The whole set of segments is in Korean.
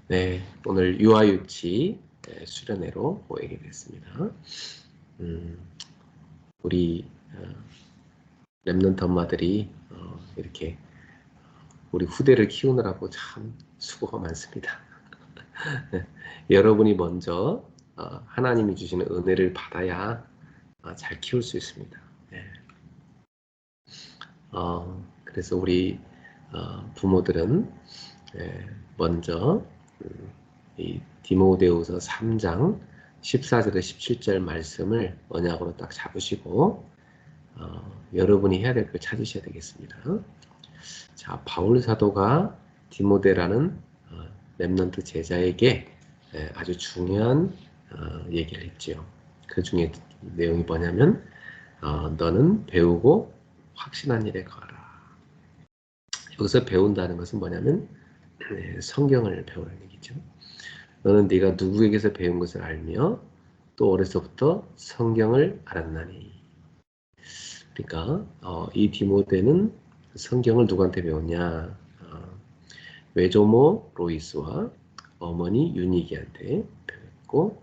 네, 오늘 유아유치 수련회로 모이게 됐습니다. 우리 랩런트 엄마들이 이렇게 우리 후대를 키우느라고 참 수고가 많습니다. 여러분이 먼저 하나님이 주시는 은혜를 받아야 잘 키울 수 있습니다. 네. 그래서 우리 부모들은 먼저 이 디모데후서 3장 14절에 17절 말씀을 언약으로 딱 잡으시고 여러분이 해야 될 걸 찾으셔야 되겠습니다. 자, 바울 사도가 디모데라는 렘넌트 제자에게 아주 중요한 얘기를 했지요. 그 중에 내용이 뭐냐면 너는 배우고 확신한 일에 거하라. 여기서 배운다는 것은 뭐냐면 성경을 배우는 얘기죠. 너는 네가 누구에게서 배운 것을 알며 또 어려서부터 성경을 알았나니. 그러니까 이 디모데는 성경을 누구한테 배웠냐? 외조모 로이스와 어머니 유니기한테 배웠고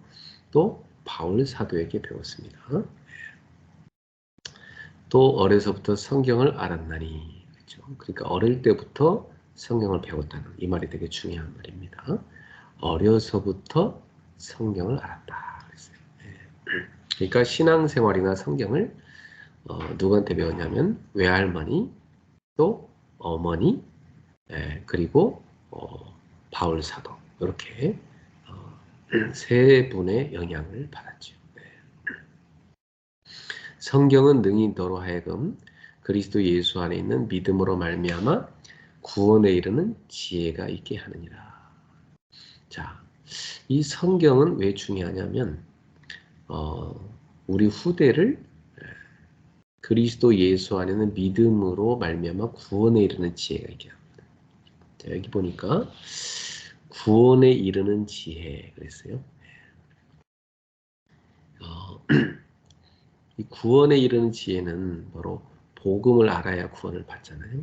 또 바울 사도에게 배웠습니다. 또 어려서부터 성경을 알았나니. 그렇죠? 그러니까 어릴 때부터 성경을 배웠다는 이 말이 되게 중요한 말입니다. 어려서부터 성경을 알았다. 그랬어요. 그러니까 신앙생활이나 성경을 누구한테 배웠냐면 외할머니, 또 어머니, 그리고 바울 사도 이렇게 세 분의 영향을 받았죠. 성경은 능히 너로 하여금 그리스도 예수 안에 있는 믿음으로 말미암아 구원에 이르는 지혜가 있게 하느니라. 자, 이 성경은 왜 중요하냐면 우리 후대를 그리스도 예수 안에는 믿음으로 말미암아 구원에 이르는 지혜가 있게 합니다. 자, 여기 보니까 구원에 이르는 지혜 그랬어요. 이 구원에 이르는 지혜는 바로 복음을 알아야 구원을 받잖아요.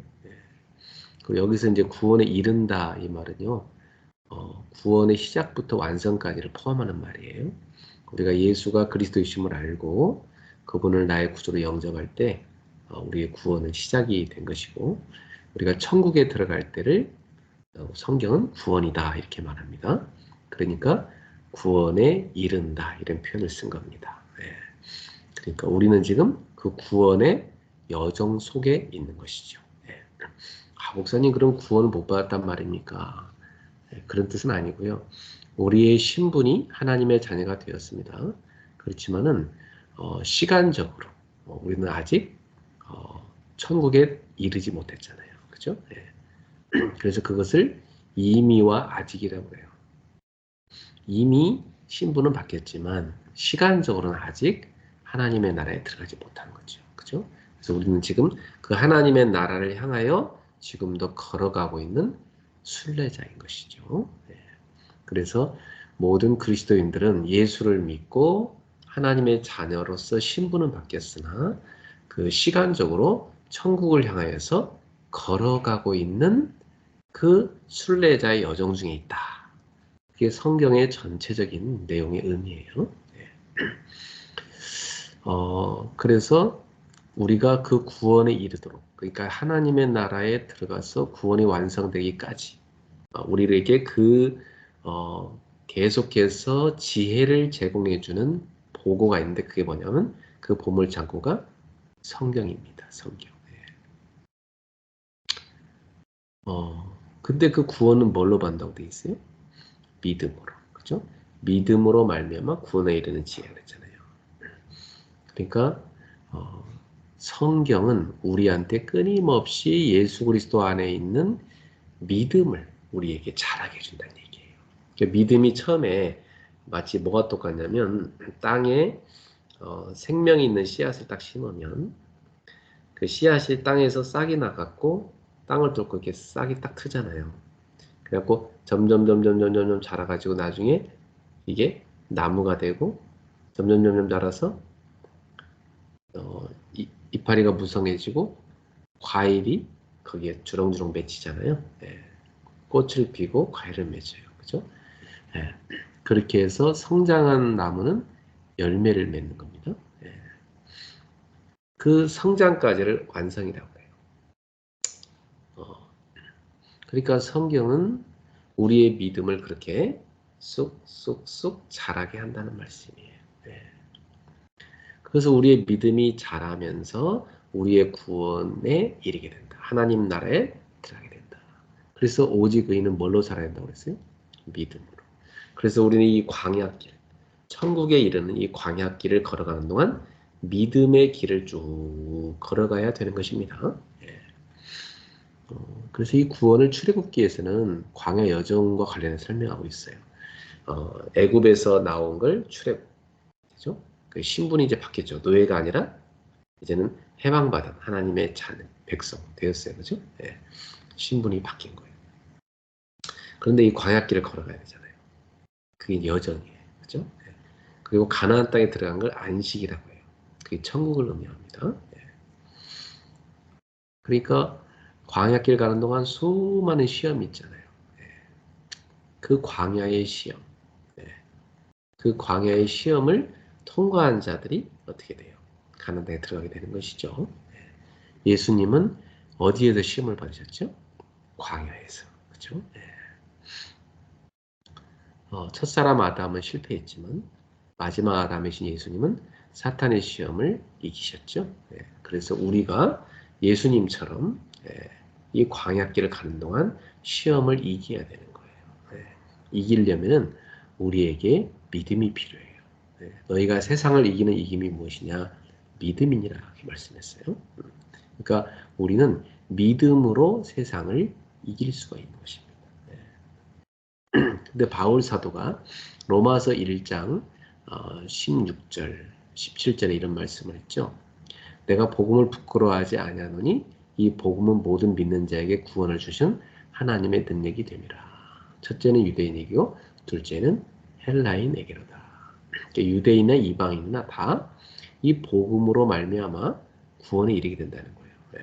그리고 여기서 이제 구원에 이른다 이 말은요, 구원의 시작부터 완성까지를 포함하는 말이에요. 우리가 예수가 그리스도이심을 알고 그분을 나의 구주로 영접할 때 우리의 구원은 시작이 된 것이고 우리가 천국에 들어갈 때를 성경은 구원이다 이렇게 말합니다. 그러니까 구원에 이른다 이런 표현을 쓴 겁니다. 그러니까 우리는 지금 그 구원의 여정 속에 있는 것이죠. 목사님 그럼 구원을 못 받았단 말입니까? 그런 뜻은 아니고요. 우리의 신분이 하나님의 자녀가 되었습니다. 그렇지만은 시간적으로 우리는 아직 천국에 이르지 못했잖아요. 그죠? 그래서 그것을 이미와 아직이라고 해요. 이미 신분은 바뀌었지만 시간적으로는 아직 하나님의 나라에 들어가지 못한 거죠. 그죠? 그래서 우리는 지금 그 하나님의 나라를 향하여 지금도 걸어가고 있는 순례자인 것이죠. 그래서 모든 그리스도인들은 예수를 믿고 하나님의 자녀로서 신분은 바뀌었으나 그 시간적으로 천국을 향하여서 걸어가고 있는 그 순례자의 여정 중에 있다. 그게 성경의 전체적인 내용의 의미예요. 그래서 우리가 그 구원에 이르도록, 그러니까 하나님의 나라에 들어가서 구원이 완성되기까지 우리에게 계속해서 지혜를 제공해주는 보고가 있는데 그게 뭐냐면 그 보물창고가 성경입니다. 성경. 근데 그 구원은 뭘로 받는다고 돼 있어요? 믿음으로. 그죠? 믿음으로 말미암아 구원에 이르는 지혜가 그랬잖아요. 그러니까 성경은 우리한테 끊임없이 예수 그리스도 안에 있는 믿음을 우리에게 자라게 해준다는 얘기예요. 그러니까 믿음이 처음에 마치 뭐가 똑같냐면 땅에 생명이 있는 씨앗을 딱 심으면 그 씨앗이 땅에서 싹이 나갖고 땅을 뚫고 이렇게 싹이 딱 트잖아요. 그래갖고 점점 자라가지고 나중에 이게 나무가 되고 점점 자라서 이파리가 무성해지고 과일이 거기에 주렁주렁 맺히잖아요. 꽃을 피고 과일을 맺어요. 그죠? 예. 그렇게 해서 성장한 나무는 열매를 맺는 겁니다. 예. 그 성장까지를 완성이라고 해요. 그러니까 성경은 우리의 믿음을 그렇게 쑥쑥쑥 자라게 한다는 말씀이에요. 예. 그래서 우리의 믿음이 자라면서 우리의 구원에 이르게 된다. 하나님 나라에 들어가게 된다. 그래서 오직 의인은 뭘로 살아야 된다고 그랬어요? 믿음으로. 그래서 우리는 이 광야길, 천국에 이르는 이 광야길을 걸어가는 동안 믿음의 길을 쭉 걸어가야 되는 것입니다. 예. 그래서 이 구원을 출애굽기에서는 광야 여정과 관련해서 설명하고 있어요. 애굽에서 나온 걸 출애굽, 그죠? 그 신분이 이제 바뀌었죠. 노예가 아니라 이제는 해방받은 하나님의 자는 백성 되었어요, 그죠? 예. 신분이 바뀐 거예요. 그런데 이 광야길을 걸어가야 되잖아요. 그게 여정이에요, 그죠? 예. 그리고 가나안 땅에 들어간 걸 안식이라고 해요. 그게 천국을 의미합니다. 예. 그러니까 광야길 가는 동안 수많은 시험이 있잖아요. 예. 그 광야의 시험, 예. 그 광야의 시험을 통과한 자들이 어떻게 돼요? 가나안 땅에 들어가게 되는 것이죠. 예. 예수님은 어디에서 시험을 받으셨죠? 광야에서, 그렇죠? 예. 첫사람 아담은 실패했지만 마지막 아담이신 예수님은 사탄의 시험을 이기셨죠. 예. 그래서 우리가 예수님처럼 이 광야길을 가는 동안 시험을 이겨야 되는 거예요. 예. 이기려면은 우리에게 믿음이 필요해요. 예. 너희가 세상을 이기는 이김이 무엇이냐? 믿음이니라 이렇게 말씀했어요. 그러니까 우리는 믿음으로 세상을 이길 수가 있는 것입니다. 근데 바울 사도가 로마서 1장 16절, 17절에 이런 말씀을 했죠. 내가 복음을 부끄러워하지 아니하노니 이 복음은 모든 믿는 자에게 구원을 주신 하나님의 능력이 됨이라. 첫째는 유대인에게요, 둘째는 헬라인에게로다. 그러니까 유대인이나 이방인이나 다 이 복음으로 말미암아 구원에 이르게 된다는 거예요. 네.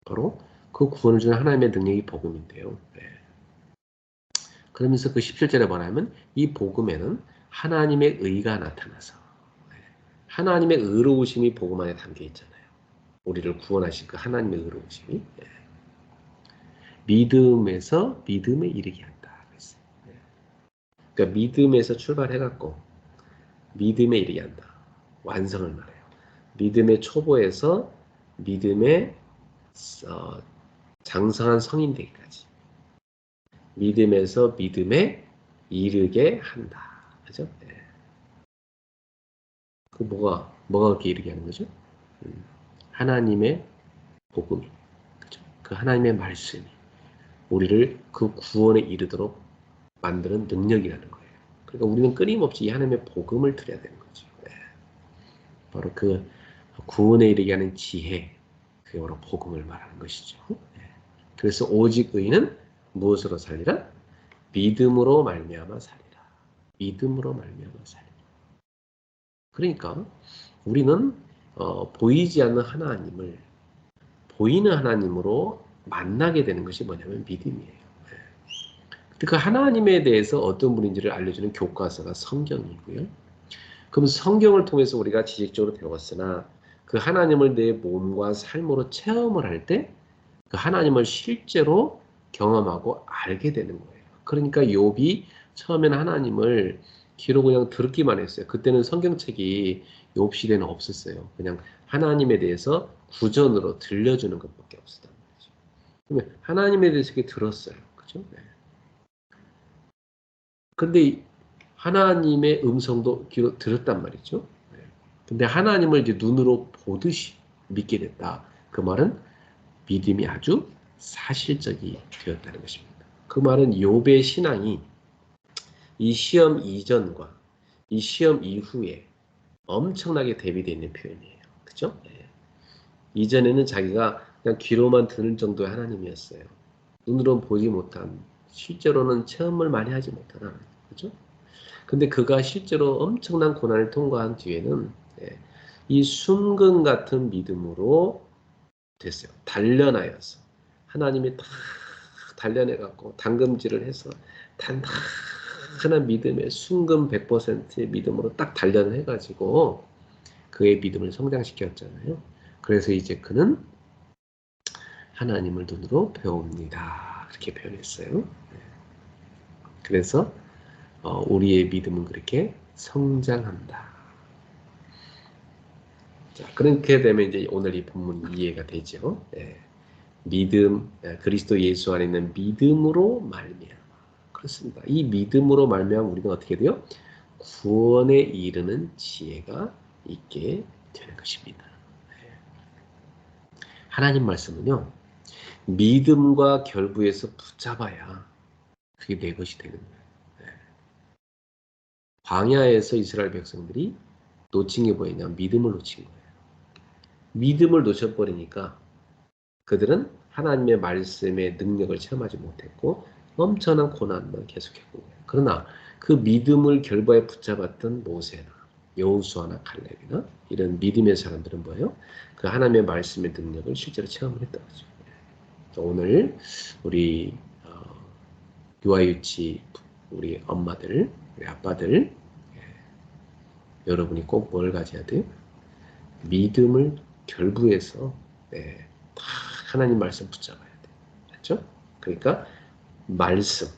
바로 그 구원을 주는 하나님의 능력이 복음인데요. 네. 그러면서 그 17절에 말하면 이 복음에는 하나님의 의가 나타나서 하나님의 의로우심이 복음 안에 담겨 있잖아요. 우리를 구원하신 그 하나님의 의로우심이 믿음에서 믿음에 이르게 한다. 그러니까 믿음에서 출발해갖고 믿음에 이르게 한다. 완성을 말해요. 믿음의 초보에서 믿음의 장성한 성인 되기까지 믿음에서 믿음에 이르게 한다. 그죠? 네. 그 뭐가 그렇게 이르게 하는 거죠? 하나님의 복음이, 그죠? 그 하나님의 말씀이 우리를 그 구원에 이르도록 만드는 능력이라는 거예요. 그러니까 우리는 끊임없이 이 하나님의 복음을 들어야 되는 거죠. 네. 바로 그 구원에 이르게 하는 지혜, 그게 바로 복음을 말하는 것이죠. 네. 그래서 오직 의인은 무엇으로 살리라? 믿음으로 말미암아 살리라. 믿음으로 말미암아 살리라. 그러니까 우리는 보이지 않는 하나님을 보이는 하나님으로 만나게 되는 것이 뭐냐면 믿음이에요. 그 하나님에 대해서 어떤 분인지를 알려주는 교과서가 성경이고요. 그럼 성경을 통해서 우리가 지식적으로 배웠으나 그 하나님을 내 몸과 삶으로 체험을 할 때 그 하나님을 실제로 경험하고 알게 되는 거예요. 그러니까 욥이 처음에는 하나님을 귀로 그냥 듣기만 했어요. 그때는 성경책이 욥 시대는 없었어요. 그냥 하나님에 대해서 구전으로 들려주는 것밖에 없었단 말이죠. 그러면 하나님에 대해서 이렇게 들었어요. 그죠? 네. 근데 하나님의 음성도 귀로 들었단 말이죠. 네. 근데 하나님을 이제 눈으로 보듯이 믿게 됐다. 그 말은 믿음이 아주 사실적이 되었다는 것입니다. 그 말은 욥의 신앙이 이 시험 이전과 이 시험 이후에 엄청나게 대비되어 있는 표현이에요. 그죠? 네. 이전에는 자기가 그냥 귀로만 듣는 정도의 하나님이었어요. 눈으로는 보지 못한, 실제로는 체험을 많이 하지 못한 하나님. 그죠? 근데 그가 실제로 엄청난 고난을 통과한 뒤에는 이 순금 같은 믿음으로 됐어요. 단련하여서 하나님이 다 단련해갖고 당금질을 해서 단단한 믿음의 순금 100%의 믿음으로 딱 단련을 해가지고 그의 믿음을 성장시켰잖아요. 그래서 이제 그는 하나님을 눈으로 배웁니다. 그렇게 표현했어요. 그래서 우리의 믿음은 그렇게 성장한다. 자, 그렇게 되면 이제 오늘 이 본문 이해가 되죠. 믿음, 그리스도 예수 안에 있는 믿음으로 말미암아. 그렇습니다. 이 믿음으로 말미암아 우리는 어떻게 돼요? 구원에 이르는 지혜가 있게 되는 것입니다. 하나님 말씀은요, 믿음과 결부해서 붙잡아야 그게 내 것이 되는 거예요. 광야에서 이스라엘 백성들이 놓친 게 뭐였냐? 믿음을 놓친 거예요. 믿음을 놓쳐버리니까 그들은 하나님의 말씀의 능력을 체험하지 못했고 엄청난 고난만 계속했고, 그러나 그 믿음을 결부에 붙잡았던 모세나 여호수아나 갈렙이나 이런 믿음의 사람들은 뭐예요? 그 하나님의 말씀의 능력을 실제로 체험을 했던 거죠. 오늘 우리 유아유치 우리 엄마들, 우리 아빠들, 여러분이 꼭 뭘 가져야 돼요? 믿음을 결부해서 다 하나님 말씀 붙잡아야 돼요. 맞죠? 그러니까 말씀,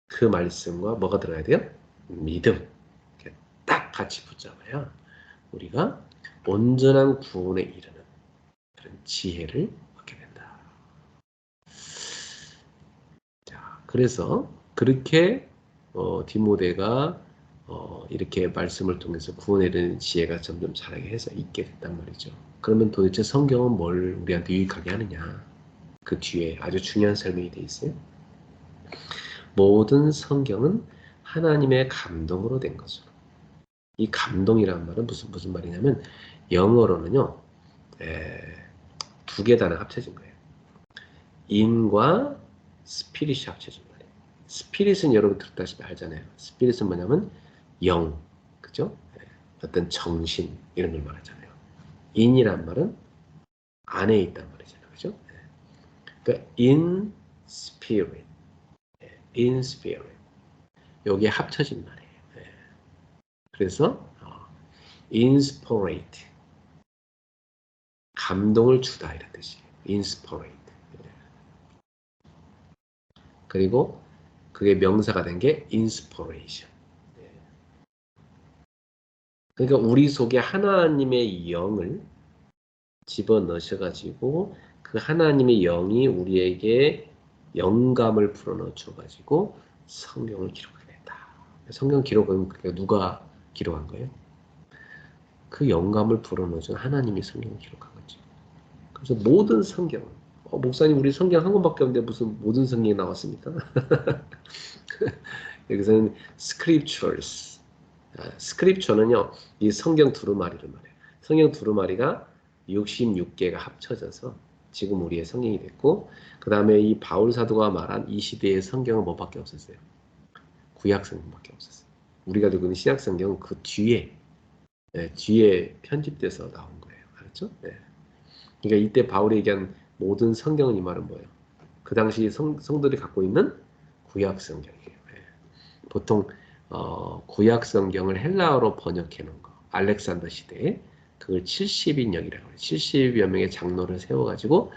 그 말씀과 뭐가 들어가야 돼요? 믿음. 딱 같이 붙잡아야 우리가 온전한 구원에 이르는 그런 지혜를 얻게 된다. 자, 그래서 그렇게 디모데가 이렇게 말씀을 통해서 구원에 이르는 지혜가 점점 자라게 해서 있게 됐단 말이죠. 그러면 도대체 성경은 뭘 우리한테 유익하게 하느냐? 그 뒤에 아주 중요한 설명이 되어 있어요. 모든 성경은 하나님의 감동으로 된 것으로. 이 감동이란 말은 무슨 말이냐면 영어로는요, 두 개 단어가 합쳐진 거예요. 인과 스피릿이 합쳐진 말이에요. 스피릿은 여러분 들었다시피 알잖아요. 스피릿은 뭐냐면 영, 그죠? 어떤 정신 이런 걸 말하잖아요. 인이란 말은 안에 있단 말이잖아요, 그죠? 그러니까 in spirit, in spirit. 여기에 합쳐진 말이에요. 그래서 inspirate, 감동을 주다 이런 뜻이에요. inspirate. 그리고 그게 명사가 된 게 inspiration. 그러니까 우리 속에 하나님의 영을 집어넣으셔가지고 그 하나님의 영이 우리에게 영감을 불어넣어 줘가지고 성경을 기록하게 된다. 성경 기록은 누가 기록한 거예요? 그 영감을 불어넣어준 하나님이 성경을 기록한 거죠. 그래서 모든 성경, 목사님 우리 성경 한 권밖에 없는데 무슨 모든 성경이 나왔습니까? 여기서는 scriptures, 스크립처는요 이 성경 두루마리를 말해요. 성경 두루마리가 66개가 합쳐져서 지금 우리의 성경이 됐고, 그 다음에 이 바울 사도가 말한 이 시대의 성경은 뭐밖에 없었어요? 구약 성경밖에 없었어요. 우리가 듣고 있는 신약 성경은 그 뒤에 편집돼서 나온 거예요. 알았죠? 그러니까 이때 바울이 얘기한 모든 성경은 이 말은 뭐예요? 그 당시 성들이 갖고 있는 구약 성경이에요. 보통 구약 성경을 헬라어로 번역해 놓은 거, 알렉산더 시대에 그걸 70인역이라고 해요. 70여 명의 장로를 세워가지고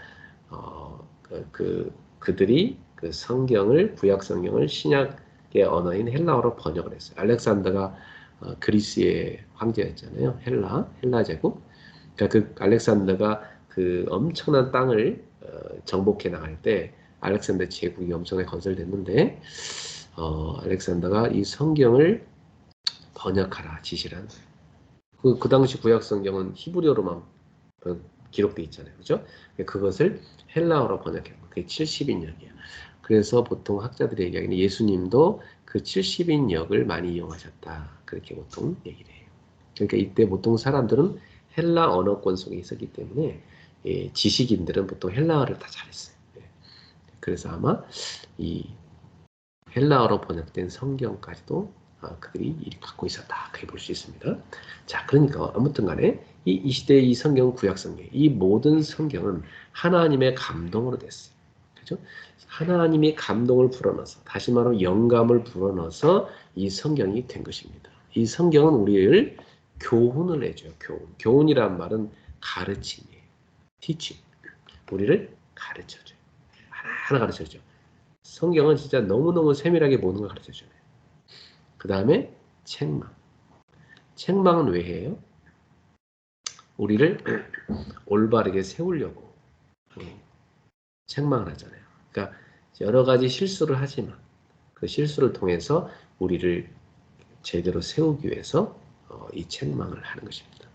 그들이 그 성경을, 구약 성경을 신약의 언어인 헬라어로 번역을 했어요. 알렉산더가 그리스의 황제였잖아요. 헬라 제국. 그러니까 그 알렉산더가 그 엄청난 땅을 정복해 나갈 때 알렉산더 제국이 엄청나게 건설됐는데 알렉산더가 이 성경을 번역하라 지시를 한 거예요. 그 당시 구약 성경은 히브리어로만 기록돼 있잖아요. 그죠? 그것을 헬라어로 번역한 거예요. 그게 70인역이에요. 그래서 보통 학자들이 얘기하기는 예수님도 그 70인역을 많이 이용하셨다. 그렇게 보통 얘기를 해요. 그러니까 이때 보통 사람들은 헬라 언어권 속에 있었기 때문에 지식인들은 보통 헬라어를 다 잘했어요. 그래서 아마 이 헬라어로 번역된 성경까지도 그들이 갖고 있었다. 그렇게 볼 수 있습니다. 자, 그러니까 아무튼 간에 이 시대의 이 성경, 구약 성경, 이 모든 성경은 하나님의 감동으로 됐어요. 그죠? 하나님이 감동을 불어넣어서, 다시 말하면 영감을 불어넣어서 이 성경이 된 것입니다. 이 성경은 우리를 교훈을 해줘요. 교훈이란 말은 가르침이에요. teaching. 우리를 가르쳐줘요. 하나하나 가르쳐줘요. 성경은 진짜 너무너무 세밀하게 모든 걸 가르쳐줘요. 그 다음에 책망. 책망은 왜 해요? 우리를 올바르게 세우려고 책망을 하잖아요. 그러니까 여러 가지 실수를 하지만 그 실수를 통해서 우리를 제대로 세우기 위해서 이 책망을 하는 것입니다.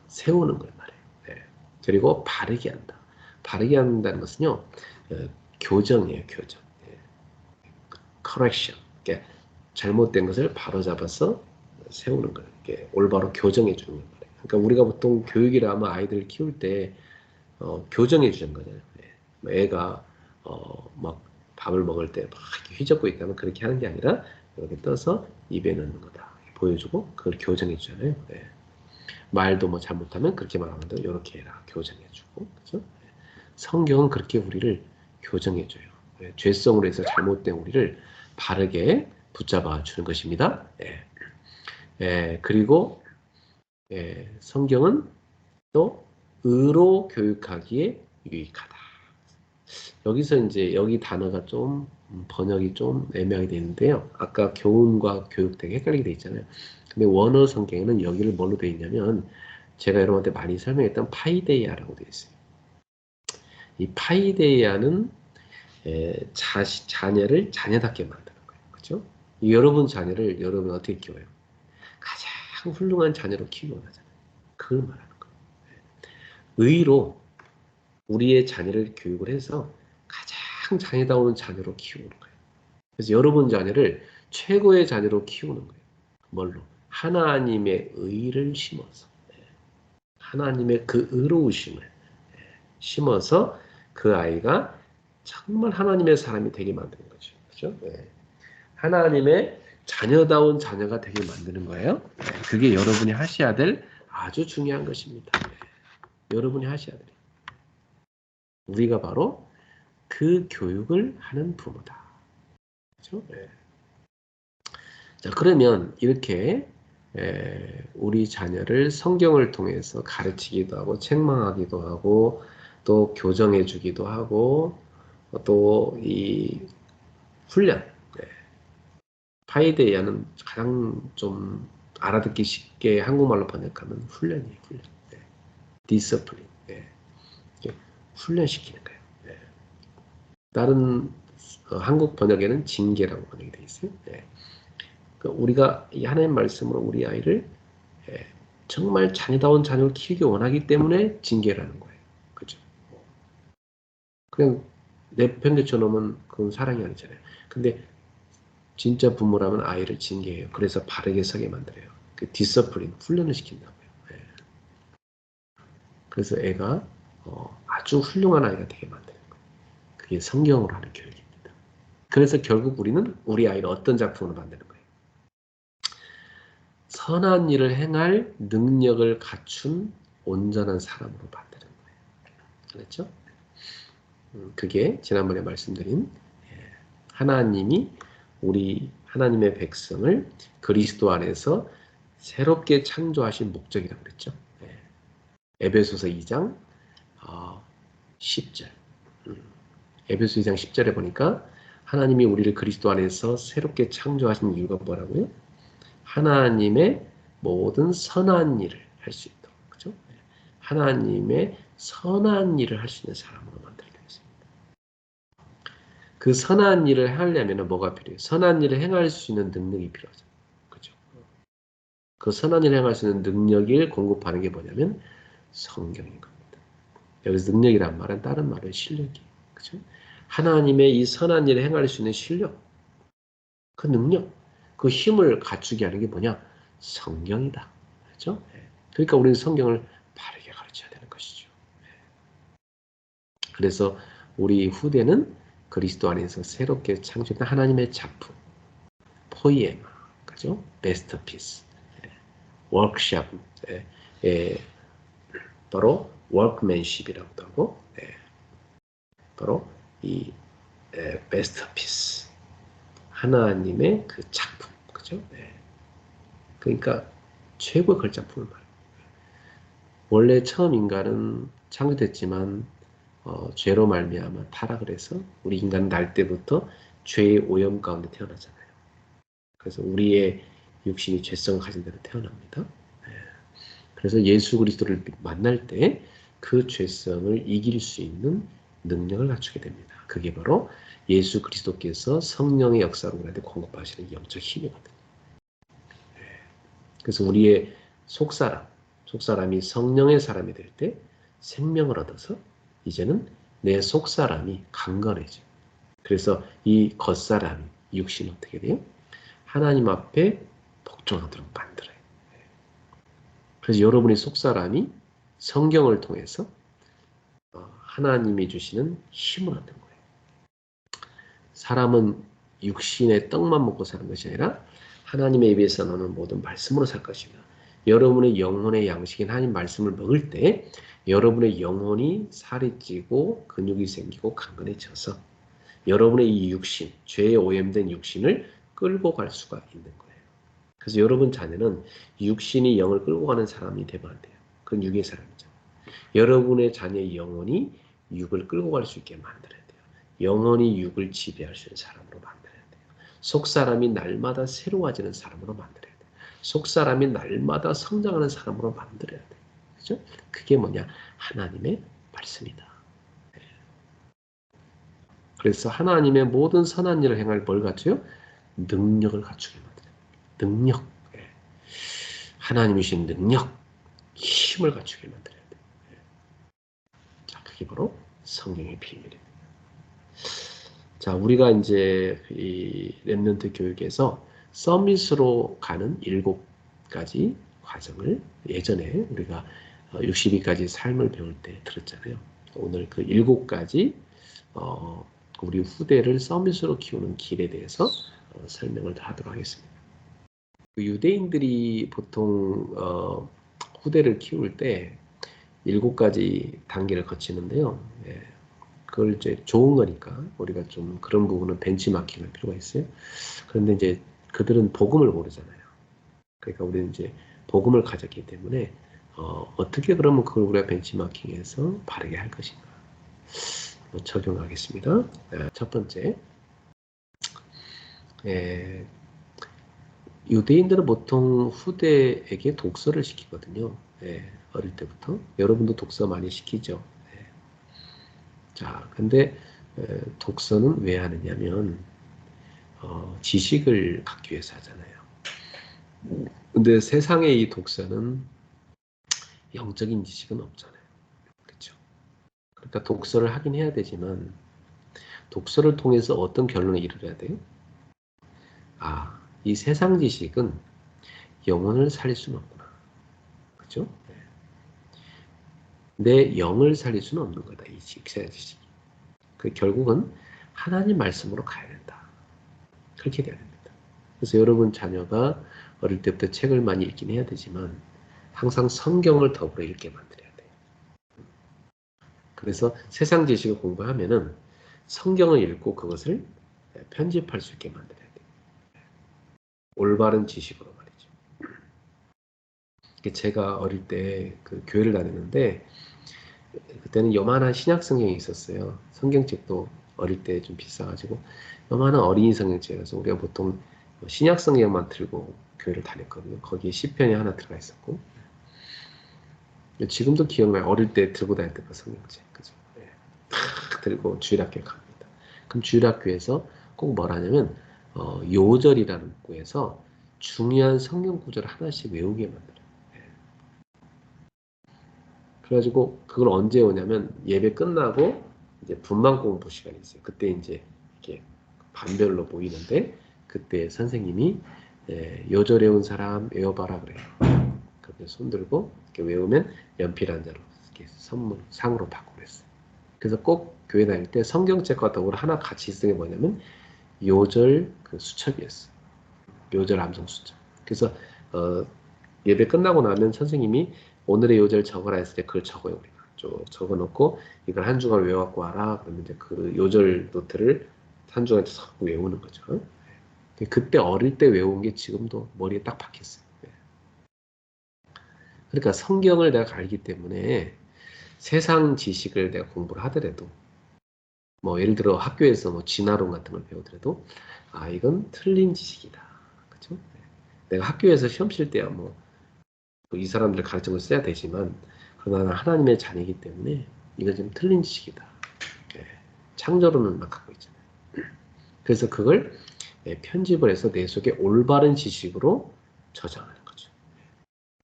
세우는 걸 말해요. 네. 그리고 바르게 한다. 바르게 한다는 것은요, 교정이에요, 교정. 네. correction. 그러니까 잘못된 것을 바로잡아서 세우는 걸, 이렇게 올바로 교정해 주는 걸 말해요. 그러니까 우리가 보통 교육이라 하면 아이들을 키울 때 교정해 주는 거잖아요. 네. 애가 막 밥을 먹을 때 막 휘젓고 있다면 그렇게 하는 게 아니라 이렇게 떠서 입에 넣는 거다 보여주고 그걸 교정해 주잖아요. 네. 말도 뭐 잘못하면 그렇게 말하면 이렇게 해라 교정해주고, 그죠? 성경은 그렇게 우리를 교정해줘요. 네, 죄성으로 해서 잘못된 우리를 바르게 붙잡아 주는 것입니다. 예. 예, 그리고 성경은 또 의로 교육하기에 유익하다. 여기서 이제 여기 단어가 좀 번역이 좀 애매하게 되는데요. 아까 교훈과 교육 되게 헷갈리게 돼 있잖아요. 근데 원어 성경에는 여기를 뭘로 돼 있냐면 제가 여러분한테 많이 설명했던 파이데이아라고 되어 있어요. 이 파이데이아는 자녀를 자녀답게 만드는 거예요. 그렇죠? 여러분 자녀를 여러분 어떻게 키워요? 가장 훌륭한 자녀로 키우기 원하잖아요. 그걸 말하는 거예요. 의로 우리의 자녀를 교육을 해서 가장 자녀다운 자녀로 키우는 거예요. 그래서 여러분 자녀를 최고의 자녀로 키우는 거예요. 뭘로? 하나님의 의를 심어서. 하나님의 그 의로우심을 심어서 그 아이가 정말 하나님의 사람이 되게 만드는 거죠. 그렇죠? 네. 하나님의 자녀다운 자녀가 되게 만드는 거예요. 네. 그게 여러분이 하셔야 될 아주 중요한 것입니다. 네. 여러분이 하셔야 돼요. 우리가 바로 그 교육을 하는 부모다. 그렇죠? 네. 자, 그러면 이렇게 우리 자녀를 성경을 통해서 가르치기도 하고 책망하기도 하고 또 교정해 주기도 하고 또 이 훈련, 파이데이아는 가장 좀 알아듣기 쉽게 한국말로 번역하면 훈련이에요. 훈련. 디서플린. 훈련시키는 거예요. 다른 한국 번역에는 징계라고 번역이 되어 있어요. 그러니까 우리가 이 하나님 말씀으로 우리 아이를 정말 자녀다운 자녀를 키우기 원하기 때문에 징계라는 거예요. 그죠? 그냥 내팽개쳐 놓으면 그건 사랑이 아니잖아요. 근데 진짜 부모라면 아이를 징계해요. 그래서 바르게 서게 만들어요. 그 디서플린, 훈련을 시킨다고요. 그래서 애가 아주 훌륭한 아이가 되게 만드는 거예요. 그게 성경으로 하는 교육입니다. 그래서 결국 우리는 우리 아이를 어떤 작품으로 만드는 거예요? 선한 일을 행할 능력을 갖춘 온전한 사람으로 만드는 거예요. 그렇죠? 그게 지난번에 말씀드린 하나님이 우리 하나님의 백성을 그리스도 안에서 새롭게 창조하신 목적이라고 그랬죠. 에베소서 2장 10절. 에베소 2장 10절에 보니까 하나님이 우리를 그리스도 안에서 새롭게 창조하신 이유가 뭐라고요? 하나님의 모든 선한 일을 할 수 있도록. 그죠? 하나님의 선한 일을 할 수 있는 사람으로 만들게 했습니다. 그 선한 일을 하려면 뭐가 필요해요? 선한 일을 행할 수 있는 능력이 필요하죠. 그죠? 그 선한 일을 행할 수 있는 능력을 공급하는 게 뭐냐면 성경인 겁니다. 여기서 능력이란 말은 다른 말은 실력이에요. 그죠? 하나님의 이 선한 일을 행할 수 있는 실력, 그 능력, 그 힘을 갖추게 하는 게 뭐냐? 성경이다. 그죠? 그러니까 우리는 성경을 바르게 가르쳐야 되는 것이죠. 그래서 우리 후대는 그리스도 안에서 새롭게 창조된 하나님의 작품, 포이에마, 그죠? 메스터피스, 워크샵, 바로 워크맨십이라고도 하고, 바로 이 마스터피스, 하나님의 그 작품, 그죠? 네. 그러니까 최고의 걸작품을 말해요. 원래 처음 인간은 창조됐지만 죄로 말미암아 타락을 해서 우리 인간은 날 때부터 죄의 오염 가운데 태어나잖아요. 그래서 우리의 육신이 죄성을 가진 대로 태어납니다. 그래서 예수 그리스도를 만날 때 그 죄성을 이길 수 있는 능력을 갖추게 됩니다. 그게 바로 예수 그리스도께서 성령의 역사로 우리한테 공급하시는 영적 힘이거든요. 그래서 우리의 속사람이 성령의 사람이 될 때 생명을 얻어서 이제는 내 속사람이 강건해져. 그래서 이 겉사람이 육신은 어떻게 돼요? 하나님 앞에 복종하도록 만들어요. 그래서 여러분의 속사람이 성경을 통해서 하나님이 주시는 힘을 얻는 거예요. 사람은 육신의 떡만 먹고 사는 것이 아니라 하나님의 입에서 나오는 모든 말씀으로 살 것이며, 여러분의 영혼의 양식인 하나님 말씀을 먹을 때 여러분의 영혼이 살이 찌고 근육이 생기고 강건해져서 여러분의 이 육신, 죄에 오염된 육신을 끌고 갈 수가 있는 거예요. 그래서 여러분 자녀는 육신이 영을 끌고 가는 사람이 되면 안 돼요. 그건 육의 사람이죠. 여러분의 자녀의 영혼이 육을 끌고 갈 수 있게 만들어야 돼요. 영혼이 육을 지배할 수 있는 사람으로 만들어야 돼요. 속사람이 날마다 새로워지는 사람으로 만들어야 돼요. 속사람이 날마다 성장하는 사람으로 만들어야 돼요. 그죠? 그게 뭐냐? 하나님의 말씀이다. 그래서 하나님의 모든 선한 일을 행할 뭘 갖춰요? 능력을 갖추게 만들어요. 능력. 하나님이 주신 능력, 힘을 갖추게 만들어야 돼요. 자, 그게 바로 성경의 비밀입니다. 자, 우리가 이제 이 렘넌트 교육에서 서밋으로 가는 7가지 과정을 예전에 우리가 62가지 삶을 배울 때 들었잖아요. 오늘 그 7가지 우리 후대를 서밋으로 키우는 길에 대해서 설명을 하도록 하겠습니다. 유대인들이 보통 후대를 키울 때 7가지 단계를 거치는데요. 그걸 이제 좋은 거니까 우리가 좀 그런 부분은 벤치마킹할 필요가 있어요. 그런데 이제 그들은 복음을 모르잖아요. 그러니까 우리는 이제 복음을 가졌기 때문에 어떻게 그러면 그걸 우리가 벤치마킹해서 바르게 할 것인가 적용하겠습니다. 첫 번째, 유대인들은 보통 후대에게 독서를 시키거든요. 어릴 때부터. 여러분도 독서 많이 시키죠. 자, 근데 독서는 왜 하느냐면 지식을 갖기 위해서 하잖아요. 근데 세상의 이 독서는 영적인 지식은 없잖아요. 그렇죠? 그러니까 독서를 하긴 해야 되지만 독서를 통해서 어떤 결론을 이루어야 돼요? 이 세상 지식은 영혼을 살릴 수는 없구나. 그렇죠? 내 영을 살릴 수는 없는 거다. 이 세상 지식이. 그 결국은 하나님 말씀으로 가야 된다. 그렇게 돼야 됩니다. 그래서 여러분 자녀가 어릴 때부터 책을 많이 읽긴 해야 되지만 항상 성경을 더불어 읽게 만들어야 돼요. 그래서 세상 지식을 공부하면은 성경을 읽고 그것을 편집할 수 있게 만들어야 돼요. 올바른 지식으로 말이죠. 제가 어릴 때 그 교회를 다녔는데 그때는 요만한 신약 성경이 있었어요. 성경책도 어릴 때 좀 비싸가지고 요만한 어린이 성경책이라서 우리가 보통 신약 성경만 들고 교회를 다녔거든요. 거기에 시편이 하나 들어가 있었고 지금도 기억나요. 어릴 때 들고 다녔던 그 성경책. 그죠? 들고 주일학교에 갑니다. 그럼 주일학교에서 꼭 뭘 하냐면 요절이라는 곳에서 중요한 성경 구절을 하나씩 외우게 만들어요. 그래가지고 그걸 언제 오냐면 예배 끝나고 이제 분만 공부 시간이 있어요. 그때 이제 이렇게 반별로 모이는데 그때 선생님이 요절 외운 사람 외워봐라 그래요. 그렇게 손 들고 이렇게 외우면 연필 한 자로 이렇게 선물 상으로 받고 그랬어요. 그래서 꼭 교회 다닐 때 성경책과 더불어 하나 같이 쓰는 게 뭐냐면 요절 그 수첩이었어요. 요절 암송 수첩. 그래서 예배 끝나고 나면 선생님이 오늘의 요절 적어라 했을 때 그걸 적어요. 우리가 쭉 적어놓고 이걸 한 주간 외워갖고 와라. 그러면 이제 그 요절 노트를 한 주간 자꾸 외우는 거죠. 그때 어릴 때 외운 게 지금도 머리에 딱 박혔어요. 그러니까 성경을 내가 알기 때문에 세상 지식을 내가 공부를 하더라도 뭐 예를 들어 학교에서 뭐 진화론 같은 걸 배우더라도 아 이건 틀린 지식이다. 그렇죠? 내가 학교에서 시험 칠 때야 뭐 이 사람들 가르침을 써야 되지만 그러나 나는 하나님의 자녀이기 때문에 이건 좀 틀린 지식이다. 창조론을 갖고 있잖아요. 그래서 그걸 편집을 해서 내 속에 올바른 지식으로 저장하는 거죠.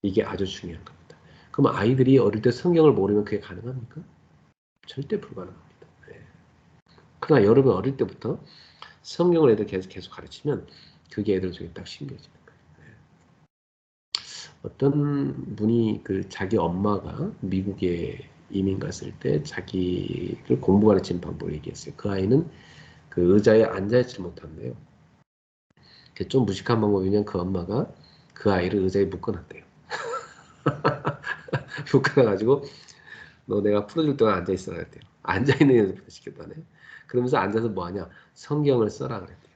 이게 아주 중요한 겁니다. 그럼 아이들이 어릴 때 성경을 모르면 그게 가능합니까? 절대 불가능합니다. 그러나 여러분 어릴 때부터 성경을 애들 계속 가르치면 그게 애들 속에 딱 심겨지는 거예요. 어떤 분이 그 자기 엄마가 미국에 이민 갔을 때 자기를 공부 가르치는 방법을 얘기했어요. 그 아이는 그 의자에 앉아있지 못한대요. 좀 무식한 방법이면 그 엄마가 그 아이를 의자에 묶어놨대요. 묶어놔가지고 너 내가 풀어줄 동안 앉아있어야 했대요. 앉아있는 연습을 시켰다네. 그러면서 앉아서 뭐하냐? 성경을 써라 그랬대요.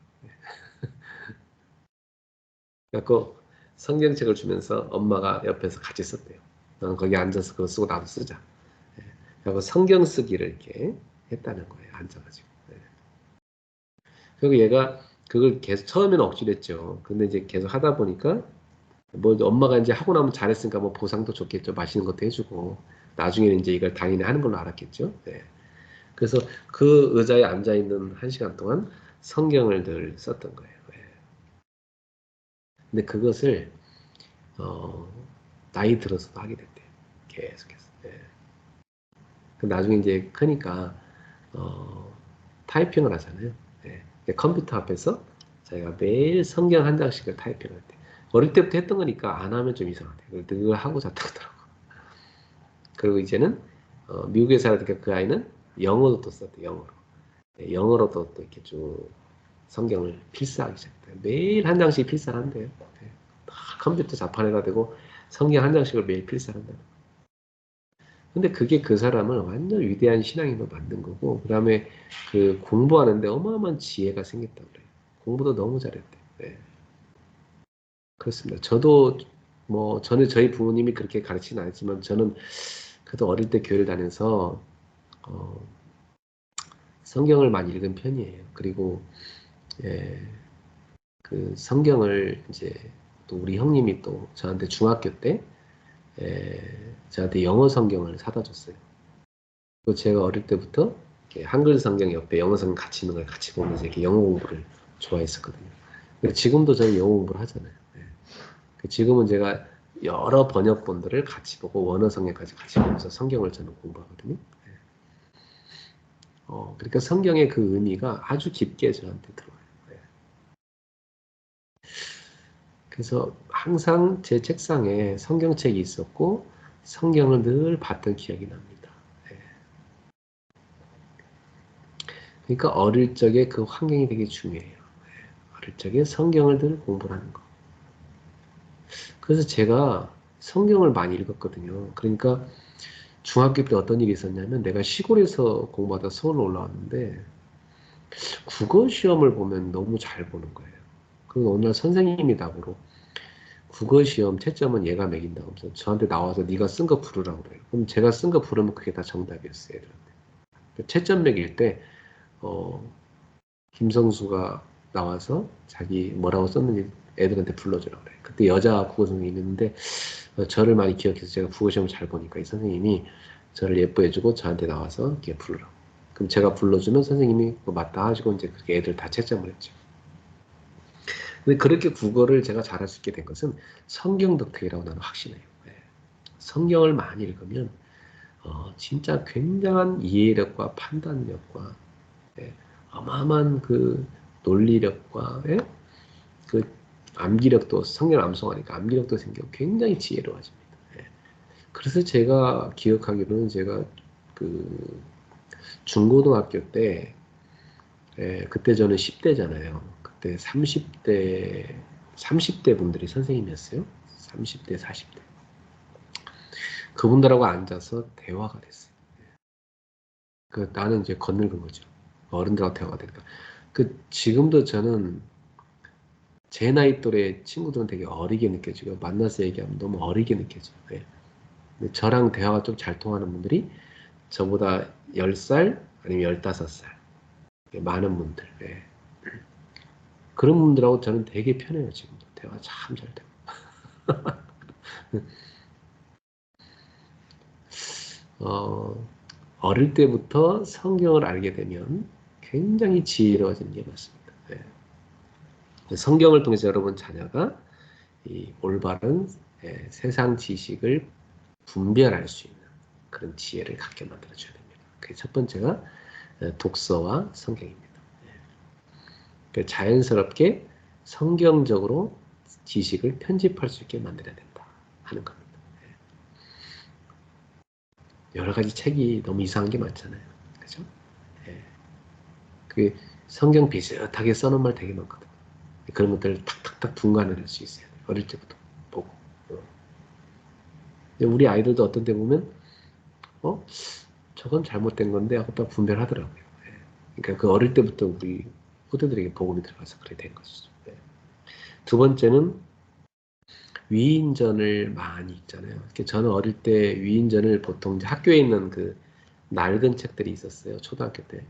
그래서 성경책을 주면서 엄마가 옆에서 같이 썼대요. 넌 거기 앉아서 그거 쓰고 나도 쓰자. 그리고 성경 쓰기를 이렇게 했다는 거예요. 앉아가지고. 그리고 얘가 그걸 계속 처음에는 억지로 했죠. 근데 이제 계속 하다 보니까 뭐 엄마가 이제 하고 나면 잘했으니까 뭐 보상도 좋겠죠. 맛있는 것도 해주고 나중에는 이제 이걸 당연히 하는 걸로 알았겠죠. 그래서 그 의자에 앉아 있는 1시간 동안 성경을 늘 썼던 거예요. 근데 그것을 어, 나이 들어서도 하게 됐대요. 계속해서. 그 나중에 이제 크니까 타이핑을 하잖아요. 컴퓨터 앞에서 자기가 매일 성경 한 장씩을 타이핑을 했대. 어릴 때부터 했던 거니까 안 하면 좀 이상하대. 그걸 하고 잤다 그러더라고. 그리고 이제는 미국에 살았으니까 그 아이는 영어도 또 썼대. 영어로. 영어로도 또 이렇게 쭉 성경을 필사하기 시작했대요. 매일 한 장씩 필사한대요. 컴퓨터 자판에다 대고 성경 한 장씩을 매일 필사한다. 근데 그게 그 사람을 완전 위대한 신앙인으로 만든 거고, 그 다음에 그 공부하는데 어마어마한 지혜가 생겼다고 그래요. 공부도 너무 잘했대. 그렇습니다. 저도 뭐 저는 저희 부모님이 그렇게 가르치진 않았지만 저는 그래도 어릴 때 교회를 다녀서 어, 성경을 많이 읽은 편이에요. 그리고 예, 그 성경을 이제 또 우리 형님이 또 저한테 중학교 때 저한테 영어 성경을 사다 줬어요. 그 제가 어릴 때부터 한글 성경 옆에 영어 성경 같이 있는 걸 같이 보면서 이렇게 영어 공부를 좋아했었거든요. 지금도 저는 영어 공부를 하잖아요. 지금은 제가 여러 번역본들을 같이 보고 원어 성경까지 같이 보면서 성경을 저는 공부하거든요. 그러니까 성경의 그 의미가 아주 깊게 저한테 들어와요. 그래서 항상 제 책상에 성경책이 있었고 성경을 늘 봤던 기억이 납니다. 그러니까 어릴 적에 그 환경이 되게 중요해요. 어릴 적에 성경을 늘 공부를 하는 거. 그래서 제가 성경을 많이 읽었거든요. 그러니까 중학교 때 어떤 일이 있었냐면 내가 시골에서 공부하다 서울로 올라왔는데 국어 시험을 보면 너무 잘 보는 거예요. 그리고 어느 날 선생님이 나보러 국어 시험 채점은 얘가 매긴다고 하면서 저한테 나와서 네가 쓴 거 부르라고 그래요. 그럼 제가 쓴 거 부르면 그게 다 정답이었어요, 애들한테. 채점 매길 때 어, 김성수가 나와서 자기 뭐라고 썼는지 애들한테 불러주라고 그래요. 그때 여자 국어 선생님이 있는데 저를 많이 기억해서 제가 국어 시험을 잘 보니까 이 선생님이 저를 예뻐해주고 저한테 나와서 이렇게 부르라고. 그럼 제가 불러주면 선생님이 맞다 하시고 이제 그렇게 애들 다 채점을 했죠. 근데 그렇게 국어를 제가 잘할 수 있게 된 것은 성경 덕택이라고 나는 확신해요. 성경을 많이 읽으면 진짜 굉장한 이해력과 판단력과 어마어마한 그 논리력과 그 암기력도 성경 암송하니까 암기력도 생기고 굉장히 지혜로워집니다. 그래서 제가 기억하기로는 제가 그 중고등학교 때 그때 저는 10대잖아요. 그때 30대 분들이 선생님이었어요. 30대, 40대. 그분들하고 앉아서 대화가 됐어요. 나는 이제 겉늙은 거죠. 어른들하고 대화가 되니까. 지금도 저는 제 나이 또래 친구들은 되게 어리게 느껴지고, 만나서 얘기하면 너무 어리게 느껴져요. 예. 근데 저랑 대화가 좀 잘 통하는 분들이 저보다 10살 아니면 15살. 많은 분들. 예. 그런 분들하고 저는 되게 편해요, 지금도. 대화 참 잘 돼요. 어릴 때부터 성경을 알게 되면 굉장히 지혜로워지는 게 맞습니다. 성경을 통해서 여러분 자녀가 이 올바른 세상 지식을 분별할 수 있는 그런 지혜를 갖게 만들어줘야 됩니다. 그게 첫 번째가 독서와 성경입니다. 자연스럽게 성경적으로 지식을 편집할 수 있게 만들어야 된다 하는 겁니다. 여러 가지 책이 너무 이상한 게 많잖아요. 그죠? 그 성경 비슷하게 써놓은 말 되게 많거든. 그런 것들을 탁탁탁 분간을 할 수 있어요. 어릴 때부터 보고. 우리 아이들도 어떤 때 보면, 저건 잘못된 건데 하고 딱 분별하더라고요. 그러니까 그 어릴 때부터 우리 후대들에게 복음이 들어가서 그렇게 된 것이죠. 두 번째는 위인전을 많이 읽잖아요. 저는 어릴 때 위인전을 보통 이제 학교에 있는 그 낡은 책들이 있었어요. 초등학교 때.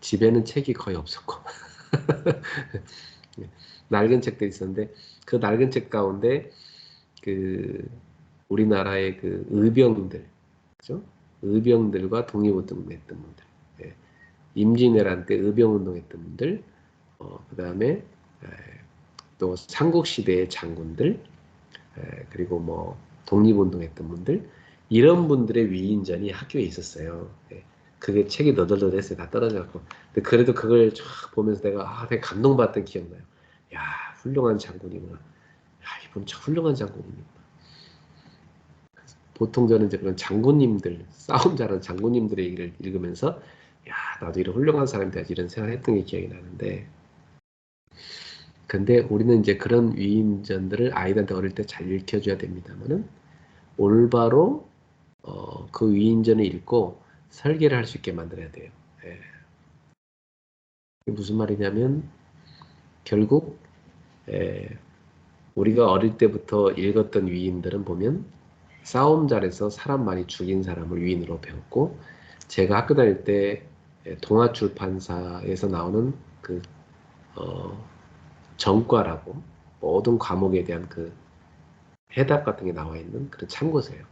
집에는 책이 거의 없었고. 낡은 책들이 있었는데, 그 낡은 책 가운데 그 우리나라의 그 의병들, 그죠? 의병들과 독립운동했던 분들, 임진왜란 때 의병운동했던 분들, 그 다음에 또 삼국시대의 장군들, 그리고 뭐 독립운동했던 분들, 이런 분들의 위인전이 학교에 있었어요. 그게 책이 너덜너덜했어요. 다 떨어져갖고. 근데 그래도 그걸 쫙 보면서 내가 되게 감동받았던 기억나요. 야, 훌륭한 장군이구나. 야, 이분 참 훌륭한 장군이구나. 보통 저는 이제 그런 장군님들, 싸움 잘하는 장군님들의 얘기를 읽으면서, 야, 나도 이런 훌륭한 사람이 돼야지 이런 생각을 했던 게 기억이 나는데, 근데 우리는 이제 그런 위인전들을 아이들한테 어릴 때 잘 읽혀줘야 됩니다만은, 올바로, 그 위인전을 읽고 설계를 할 수 있게 만들어야 돼요. 예. 이게 무슨 말이냐면, 결국, 예, 우리가 어릴 때부터 읽었던 위인들은 보면, 싸움 잘해서 사람 많이 죽인 사람을 위인으로 배웠고, 제가 학교 다닐 때 동아출판사에서 나오는 그 전과라고 모든 과목에 대한 그 해답 같은 게 나와 있는 그런 참고서예요.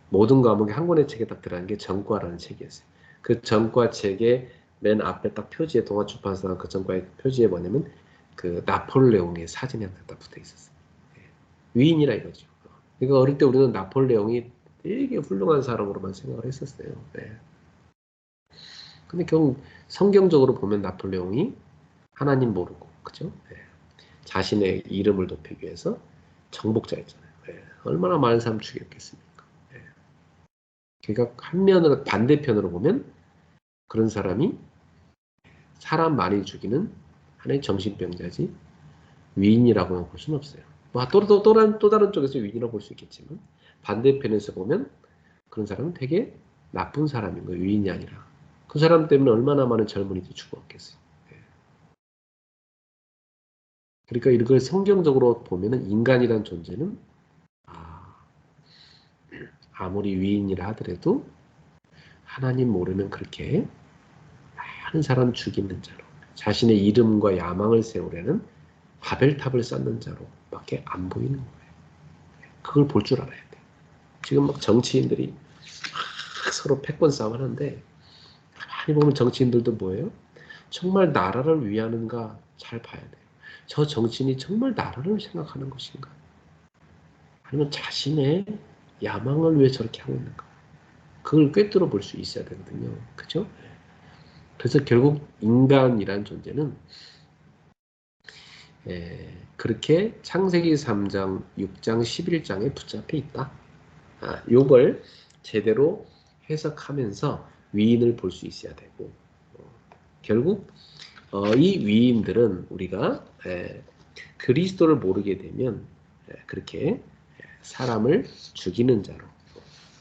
모든 과목이 한 권의 책에 딱 들어간 게 전과라는 책이었어요. 그 전과 책의 맨 앞에 딱 표지에 동아출판사 그 전과의 표지에 뭐냐면 그 나폴레옹의 사진이 하나 딱 붙어 있었어요. 위인이라 이거죠. 그러니까 어릴 때 우리는 나폴레옹이 되게 훌륭한 사람으로만 생각을 했었어요. 네. 근데 결국 성경적으로 보면 나폴레옹이 하나님 모르고, 그죠? 네. 자신의 이름을 높이기 위해서 정복자였잖아요. 네. 얼마나 많은 사람 죽였겠습니까? 네. 그러니까 한면으로 반대편으로 보면 그런 사람이 사람 많이 죽이는 하나의 정신병자지 위인이라고는 볼 수는 없어요. 또 다른 쪽에서 위인이라고 볼 수 있겠지만 반대편에서 보면 그런 사람은 되게 나쁜 사람인 거예요. 위인이 아니라. 그 사람 때문에 얼마나 많은 젊은이들이 죽었겠어요. 그러니까 이걸 성경적으로 보면은 인간이란 존재는 아무리 위인이라 하더라도 하나님 모르면 그렇게 많은 사람 죽이는 자로 자신의 이름과 야망을 세우려는 바벨탑을 쌓는 자로밖에 안 보이는 거예요. 그걸 볼 줄 알아야 돼요. 지금 막 정치인들이 막 서로 패권 싸움을 하는데 가만히 보면 정치인들도 뭐예요? 정말 나라를 위하는가 잘 봐야 돼요. 저 정치인이 정말 나라를 생각하는 것인가? 아니면 자신의 야망을 위해 저렇게 하고 있는가? 그걸 꿰뚫어 볼 수 있어야 되거든요. 그죠? 그래서 결국 인간이란 존재는 그렇게 창세기 3장, 6장, 11장에 붙잡혀 있다. 요걸 제대로 해석하면서 위인을 볼 수 있어야 되고 결국 이 위인들은 우리가 그리스도를 모르게 되면 그렇게 사람을 죽이는 자로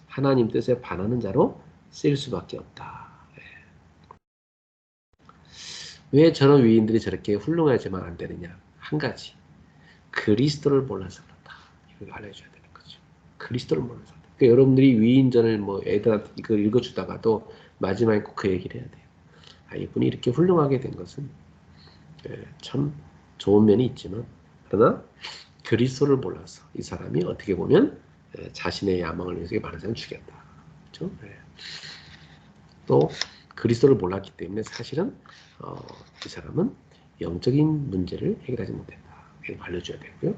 하나님 뜻에 반하는 자로 쓰일 수밖에 없다. 왜 저런 위인들이 저렇게 훌륭하지만 안 되느냐? 한 가지. 그리스도를 몰라서 그렇다. 이걸 알려줘야 되는 거죠. 그리스도를 몰라서. 그러니까 여러분들이 위인전을 뭐 애들한테 이걸 읽어주다가도 마지막에 꼭 그 얘기를 해야 돼요. 아, 이분이 이렇게 훌륭하게 된 것은 참 좋은 면이 있지만, 그러나 그리스도를 몰라서 이 사람이 어떻게 보면 자신의 야망을 위해서 많은 사람을 죽였다. 그렇죠? 또 그리스도를 몰랐기 때문에 사실은 이 사람은 영적인 문제를 해결하지 못했다. 이걸 알려줘야 되고요.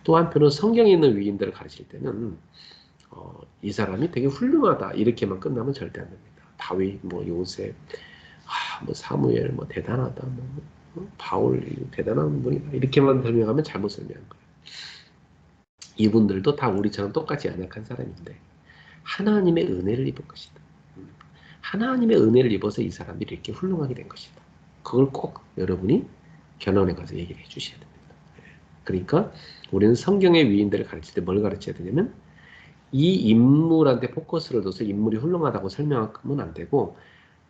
또 한편으로 성경에 있는 위인들을 가르칠 때는 이 사람이 되게 훌륭하다 이렇게만 끝나면 절대 안 됩니다. 다윗, 뭐 요셉, 뭐 사무엘, 뭐 대단하다, 뭐 바울 대단한 분이다 이렇게만 설명하면 잘못 설명한 거예요. 이분들도 다 우리처럼 똑같이 연약한 사람인데 하나님의 은혜를 입은 것이다. 하나님의 은혜를 입어서 이 사람들이 이렇게 훌륭하게 된 것이다. 그걸 꼭 여러분이 견원에 가서 얘기를 해주셔야 됩니다. 그러니까 우리는 성경의 위인들을 가르칠 때 뭘 가르쳐야 되냐면 이 인물한테 포커스를 둬서 인물이 훌륭하다고 설명하면 안 되고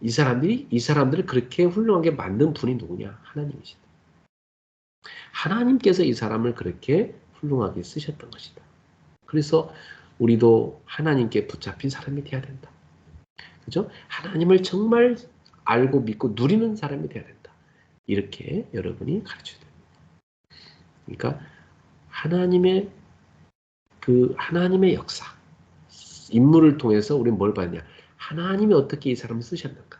이 사람들을 그렇게 훌륭하게 만든 분이 누구냐? 하나님이시다. 하나님께서 이 사람을 그렇게 훌륭하게 쓰셨던 것이다. 그래서 우리도 하나님께 붙잡힌 사람이 되어야 된다. 그죠? 하나님을 정말 알고 믿고 누리는 사람이 되어야 된다. 이렇게 여러분이 가르쳐야 됩니다. 그러니까 하나님의 역사, 인물을 통해서 우리는 뭘 봤냐? 하나님이 어떻게 이 사람을 쓰셨는가?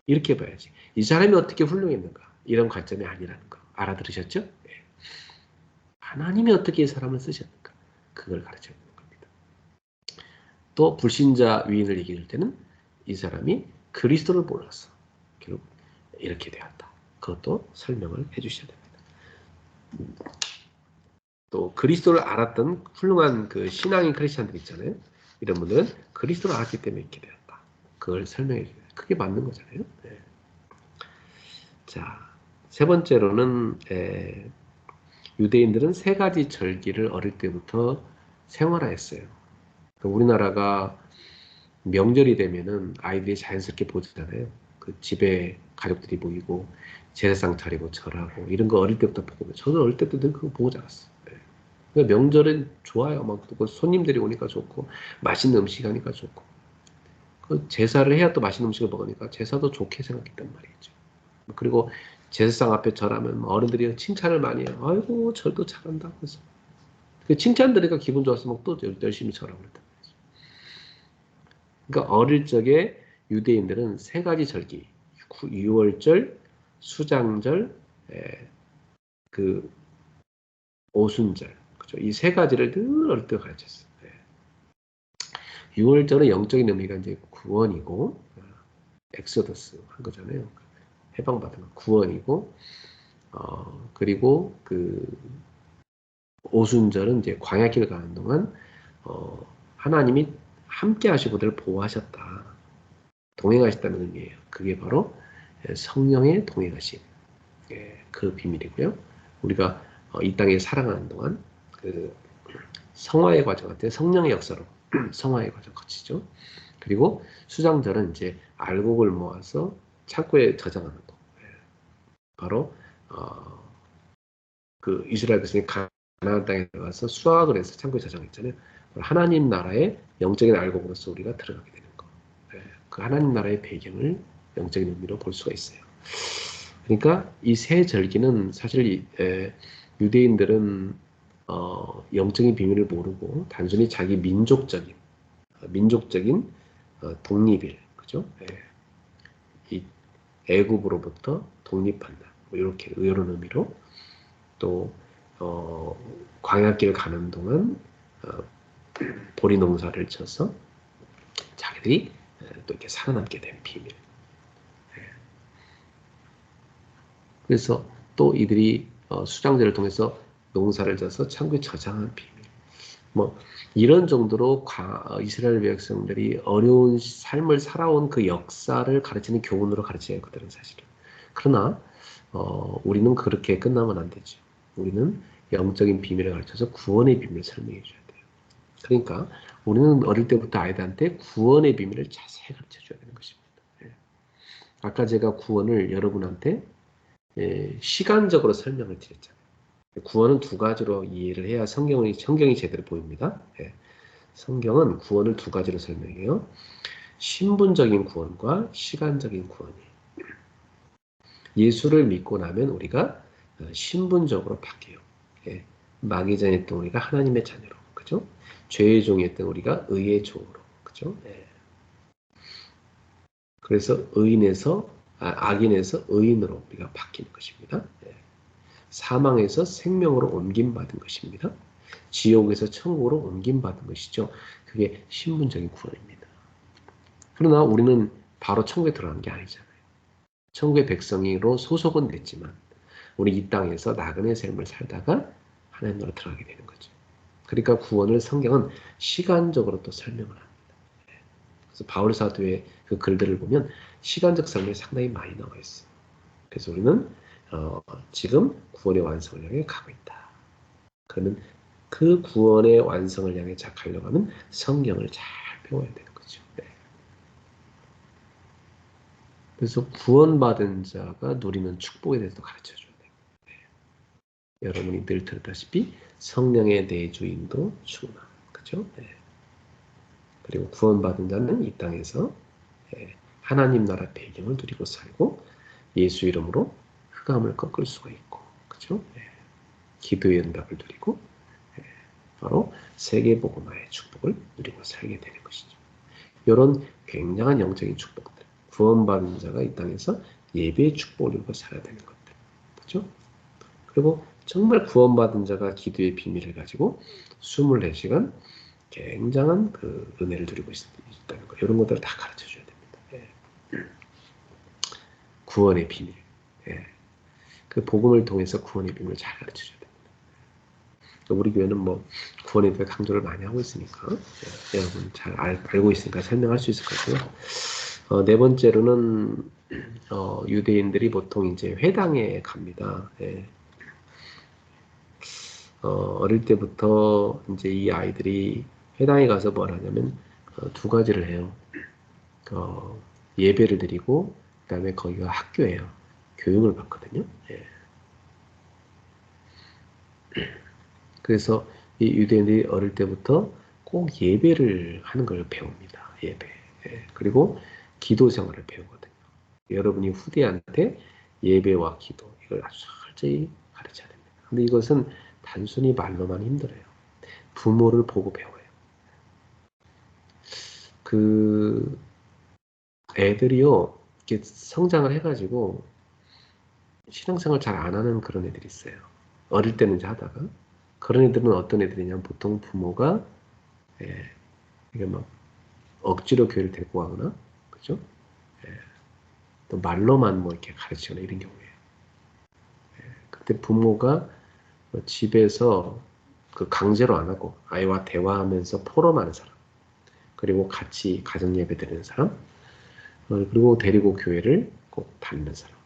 이렇게 봐야지. 이 사람이 어떻게 훌륭했는가? 이런 관점이 아니라는 거. 알아들으셨죠? 네. 하나님이 어떻게 이 사람을 쓰셨는가? 그걸 가르쳐야 되는 겁니다. 또 불신자 위인을 얘기할 때는 이 사람이 그리스도를 몰라서 결국 이렇게 되었다. 그것도 설명을 해주셔야 됩니다. 또 그리스도를 알았던 훌륭한 그 신앙인 크리스천들 있잖아요. 이런 분들은 그리스도를 알았기 때문에 이렇게 되었다. 그걸 설명해 줘야 돼요. 그게 맞는 거잖아요. 네. 자, 세 번째로는 유대인들은 세 가지 절기를 어릴 때부터 생활화했어요. 그러니까 우리나라가 명절이 되면은 아이들이 자연스럽게 보잖아요. 그 집에 가족들이 모이고 제사상 차리고 절하고 이런 거 어릴 때부터 보고 저는 어릴 때부터 늘 그거 보고 자랐어요. 그러니까 명절은 좋아요. 막 손님들이 오니까 좋고 맛있는 음식 하니까 좋고 그 제사를 해야 또 맛있는 음식을 먹으니까 제사도 좋게 생각했단 말이죠. 그리고 제사상 앞에 절하면 어른들이 칭찬을 많이 해요. 아이고 절도 잘한다. 그래서 그 칭찬 들으니까 기분 좋았으면 또 열심히 절하고 그랬단 말이죠. 그러니까 어릴 적에 유대인들은 세 가지 절기, 유월절, 수장절, 그 오순절, 그죠? 이 세 가지를 늘 어릴 때 가르쳤어요. 6월절은 영적인 의미가 이제 구원이고, 엑소더스 한 거잖아요. 해방받은 거, 구원이고, 그리고 그 오순절은 이제 광야길 가는 동안, 하나님이 함께 하시고 그들을 보호하셨다. 동행하셨다는 의미예요. 그게 바로 성령의 동행하심. 그 비밀이고요. 우리가 이 땅에 살아가는 동안 그 성화의 과정한테 성령의 역사로 성화의 과정 거치죠. 그리고 수장절은 이제 알곡을 모아서 창고에 저장하는 거. 바로 그 이스라엘 백성이 가나안 땅에 들어가서 수확을 해서 창고에 저장했잖아요. 하나님 나라의 영적인 알곡으로서 우리가 들어가게 되는 거. 그 하나님 나라의 배경을 영적인 의미로 볼 수가 있어요. 그러니까 이 세 절기는 사실 유대인들은 영적인 비밀을 모르고 단순히 자기 민족적인 독립일, 그죠? 이 애굽으로부터 독립한다. 뭐 이렇게 이런 의미로 또 광야길 가는 동안 보리 농사를 쳐서 자기들이 또 이렇게 살아남게 된 비밀. 그래서 또 이들이 수장제를 통해서 농사를 져서 창고에 저장한 비밀. 뭐 이런 정도로 이스라엘 백성들이 어려운 삶을 살아온 그 역사를 가르치는 교훈으로 가르쳐야 했거든요, 사실은. 그러나 우리는 그렇게 끝나면 안 되죠. 우리는 영적인 비밀을 가르쳐서 구원의 비밀을 설명해 줘야 돼요. 그러니까 우리는 어릴 때부터 아이들한테 구원의 비밀을 자세히 가르쳐 줘야 되는 것입니다. 예. 아까 제가 구원을 여러분한테 시간적으로 설명을 드렸잖아요. 구원은 두 가지로 이해를 해야 성경이 제대로 보입니다. 예. 성경은 구원을 두 가지로 설명해요. 신분적인 구원과 시간적인 구원이에요. 예수를 믿고 나면 우리가 신분적으로 바뀌어요. 예. 마귀 전이었던 우리가 하나님의 자녀로, 그죠? 죄의 종이었던 우리가 의의 종으로, 그죠? 예. 그래서 악인에서 의인으로 우리가 바뀌는 것입니다. 예. 사망에서 생명으로 옮김받은 것입니다. 지옥에서 천국으로 옮김받은 것이죠. 그게 신분적인 구원입니다. 그러나 우리는 바로 천국에 들어간 게 아니잖아요. 천국의 백성으로 소속은 됐지만 우리 이 땅에서 나그네 삶을 살다가 하나님으로 들어가게 되는 거죠. 그러니까 구원을 성경은 시간적으로 또 설명을 합니다. 그래서 바울 사도의 그 글들을 보면 시간적 설명이 상당히 많이 나와 있어요. 그래서 우리는 지금 구원의 완성을 향해 가고 있다. 그러면 그 구원의 완성을 향해 가려고 하면 성경을 잘 배워야 되는 거죠. 네. 그래서 구원받은 자가 누리는 축복에 대해서 가르쳐줘야 돼요. 네. 여러분이 늘 들었다시피 성령의 내주인도 충만. 그죠? 네. 그리고 구원받은 자는 이 땅에서 하나님 나라 배경을 누리고 살고 예수 이름으로 흑암을 꺾을 수가 있고, 그죠? 네. 기도의 응답을 누리고 바로 세계복음화의 축복을 누리고 살게 되는 것이죠. 이런 굉장한 영적인 축복들, 구원받은 자가 이 땅에서 예배의 축복을 누리고 살아야 되는 것들, 그렇죠? 그리고 정말 구원받은 자가 기도의 비밀을 가지고 24시간 굉장한 그 은혜를 누리고 있다는 거, 이런 것들을 다 가르쳐 줘야 됩니다. 예. 구원의 비밀, 예. 그 복음을 통해서 구원의 비밀을 잘 가르쳐 줘야 됩니다. 우리 교회는 뭐 구원에 대해 강조를 많이 하고 있으니까 여러분 잘 알고 있으니까 설명할 수 있을 것 같고요. 네 번째로는 유대인들이 보통 이제 회당에 갑니다. 예. 어릴 때부터 이제 이 아이들이 회당에 가서 뭘 하냐면 두 가지를 해요. 예배를 드리고 그다음에 거기가 학교예요. 교육을 받거든요. 예. 그래서 이 유대인들이 어릴 때부터 꼭 예배를 하는 걸 배웁니다. 예배. 예. 그리고 기도 생활을 배우거든요. 여러분이 후대한테 예배와 기도 이걸 아주 철저히 가르쳐야 됩니다. 근데 이것은 단순히 말로만 힘들어요. 부모를 보고 배워요. 그 애들이요, 이렇게 성장을 해가지고 신앙생활 잘 안 하는 그런 애들이 있어요. 어릴 때는 이제 하다가 그런 애들은 어떤 애들이냐면 보통 부모가 이게 막 억지로 교회를 데리고 가거나, 그죠? 예, 또 말로만 뭐 이렇게 가르치거나 이런 경우에요. 그때 부모가 집에서 그 강제로 안 하고 아이와 대화하면서 포럼하는 사람, 그리고 같이 가정 예배 드리는 사람, 그리고 데리고 교회를 꼭 다니는 사람.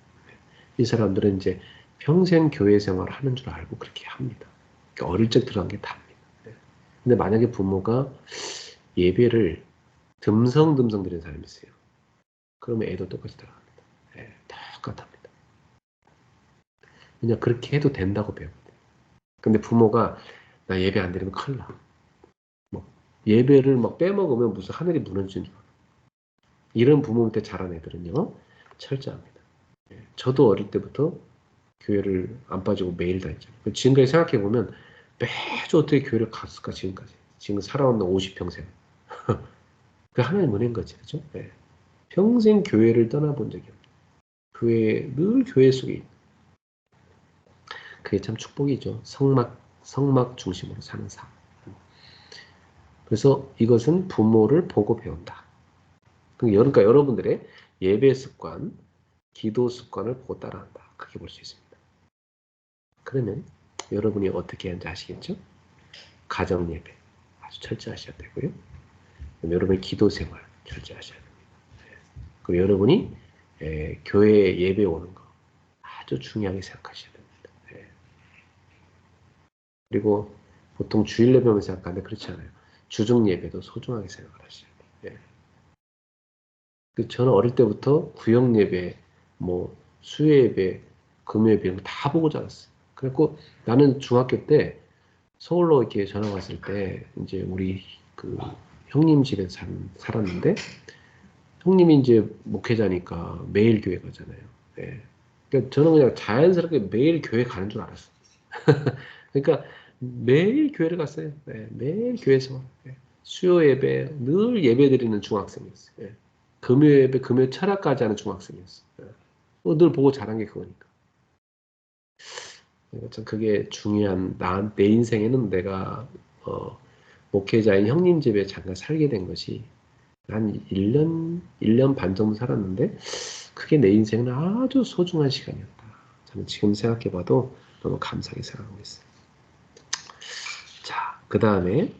이 사람들은 이제 평생 교회 생활을 하는 줄 알고 그렇게 합니다. 그러니까 어릴 적 들어간 게 답니다. 근데 만약에 부모가 예배를 듬성듬성 드리는 사람이 있어요. 그러면 애도 똑같이 들어갑니다. 예, 똑같합니다. 그냥 그렇게 해도 된다고 배우거든요. 근데 부모가 나 예배 안 드리면 큰일 나. 뭐 예배를 막 빼먹으면 무슨 하늘이 무너지는 줄 알아. 이런 부모한테 자란 애들은요, 철저합니다. 예, 저도 어릴 때부터 교회를 안 빠지고 매일 다녔잖아요. 지금까지 생각해보면 매주 어떻게 교회를 갔을까, 지금까지. 지금 살아온 50평생. 그 하나님 은혜인 거지, 그죠? 예. 평생 교회를 떠나본 적이 없어요. 늘 교회 속에 있는. 그게 참 축복이죠. 성막 중심으로 사는 삶. 그래서 이것은 부모를 보고 배운다. 그러니까 여러분들의 예배 습관, 기도 습관을 보고 따라한다. 그렇게 볼 수 있습니다. 그러면 여러분이 어떻게 하는지 아시겠죠? 가정 예배 아주 철저하셔야 되고요. 여러분의 기도 생활 철저하셔야 됩니다. 그리고 여러분이 교회 예배 오는 거 아주 중요하게 생각하셔야 됩니다. 그리고 보통 주일 예배만 생각하는데 그렇지 않아요. 주중 예배도 소중하게 생각을 하셔야 돼요. 저는 어릴 때부터 구역 예배, 뭐 수요 예배, 금요 예배 이런 거 다 보고 자랐어요. 그래갖고 나는 중학교 때 서울로 이렇게 전학 왔을 때 이제 우리 그 형님 집에서 살았는데 형님이 이제 목회자니까 매일 교회 가잖아요. 예. 그러니까 저는 그냥 자연스럽게 매일 교회 가는 줄 알았어요. 그러니까 매일 교회를 갔어요. 예. 매일 교회에서 수요 예배 늘 예배 드리는 중학생이었어요. 예. 금요 예배, 금요 철학까지 하는 중학생이었어요. 예. 늘 보고 자란 게 그거니까. 그러니까 참 그게 중요한, 내 인생에는 내가, 목회자인 형님 집에 잠깐 살게 된 것이 한 1년 반 정도 살았는데, 그게 내 인생은 아주 소중한 시간이었다. 저는 지금 생각해봐도 너무 감사하게 생각하고 있어요. 자, 그 다음에,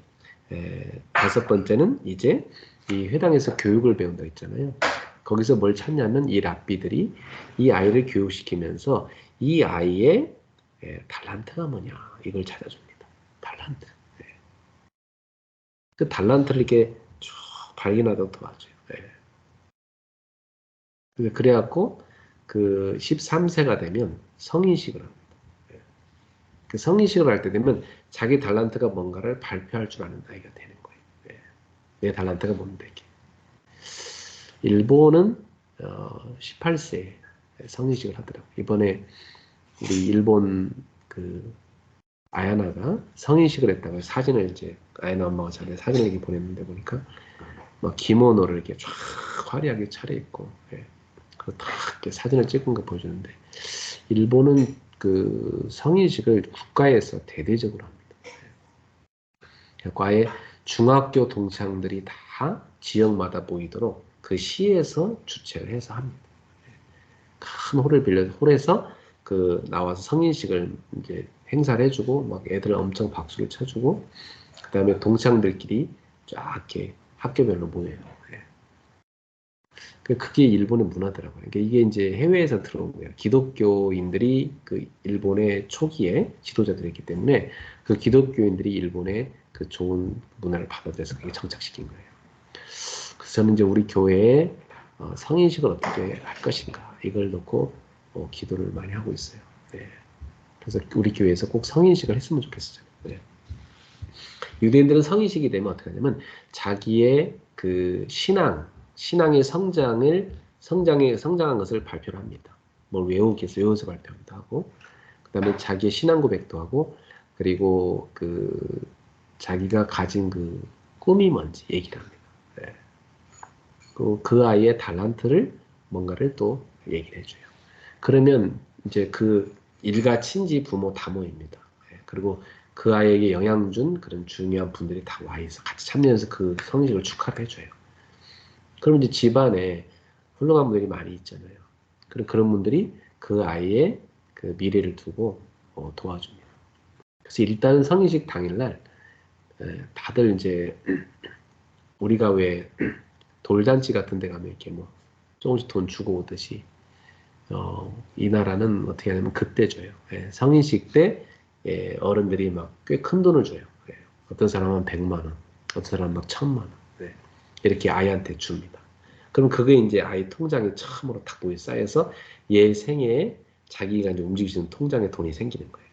5번째는 이제 이 회당에서 교육을 배운다 했잖아요. 거기서 뭘 찾냐면 이 랍비들이 이 아이를 교육시키면서 이 아이의 달란트가 뭐냐 이걸 찾아줍니다. 달란트. 그 달란트를 이렇게 쭉 발견하도록 도와줘요. 그래갖고 그 13세가 되면 성인식을 합니다. 그 성인식을 할 때 되면 자기 달란트가 뭔가를 발표할 줄 아는 나이가 되는 거예요. 내 달란트가 뭔데 이게. 일본은 18세에 성인식을 하더라고요. 이번에 우리 일본 그 아야나가 성인식을 했다고 사진을 이제 아야나 엄마가 전에 사진을 이렇게 보냈는데 보니까 막 기모노를 이렇게 쫙 화려하게 차려입고 그리고 딱 이렇게 사진을 찍은 거 보여주는데 일본은 그 성인식을 국가에서 대대적으로 합니다. 과에 중학교 동창들이 다 지역마다 모이도록 그 시에서 주최를 해서 합니다. 큰 홀을 빌려서 홀에서 그 나와서 성인식을 이제 행사를 해주고 막 애들 엄청 박수를 쳐주고 그 다음에 동창들끼리 쫙 이렇게 학교별로 모여요. 그게 일본의 문화더라고요. 그러니까 이게 이제 해외에서 들어온 거예요. 기독교인들이 그 일본의 초기에 지도자들이었기 때문에 그 기독교인들이 일본의 그 좋은 문화를 받아들여서 그게 정착시킨 거예요. 그래서 저는 이제 우리 교회에 성인식을 어떻게 할 것인가 이걸 놓고 기도를 많이 하고 있어요. 그래서 우리 교회에서 꼭 성인식을 했으면 좋겠어요. 유대인들은 성인식이 되면 어떻게 하냐면 자기의 그 신앙의 성장한 것을 발표를 합니다. 뭘 외워서 발표하기도 하고, 그 다음에 자기의 신앙 고백도 하고, 그리고 그 자기가 가진 그 꿈이 뭔지 얘기를 합니다. 그 아이의 달란트를 뭔가를 또 얘기를 해줘요. 그러면 이제 그 일가 친지 부모 다 모입니다. 그리고 그 아이에게 영향 준 그런 중요한 분들이 다 와 있어 같이 참여해서 그 성식을 축하를 해줘요. 그럼 이제 집안에 훌륭한 분들이 많이 있잖아요. 그런 분들이 그 아이의 그 미래를 두고 도와줍니다. 그래서 일단 성인식 당일날 다들 이제 우리가 왜 돌잔치 같은 데 가면 이렇게 뭐 조금씩 돈 주고 오듯이 이 나라는 어떻게 하냐면 그때 줘요. 성인식 때 어른들이 막 꽤 큰 돈을 줘요. 어떤 사람은 100만 원, 어떤 사람은 막 1000만 원 이렇게 아이한테 줍니다. 그럼 그게 이제 아이 통장에 처음으로 탁 모여 쌓여서 얘 생애에 자기가 이제 움직일 수 있는 통장에 돈이 생기는 거예요.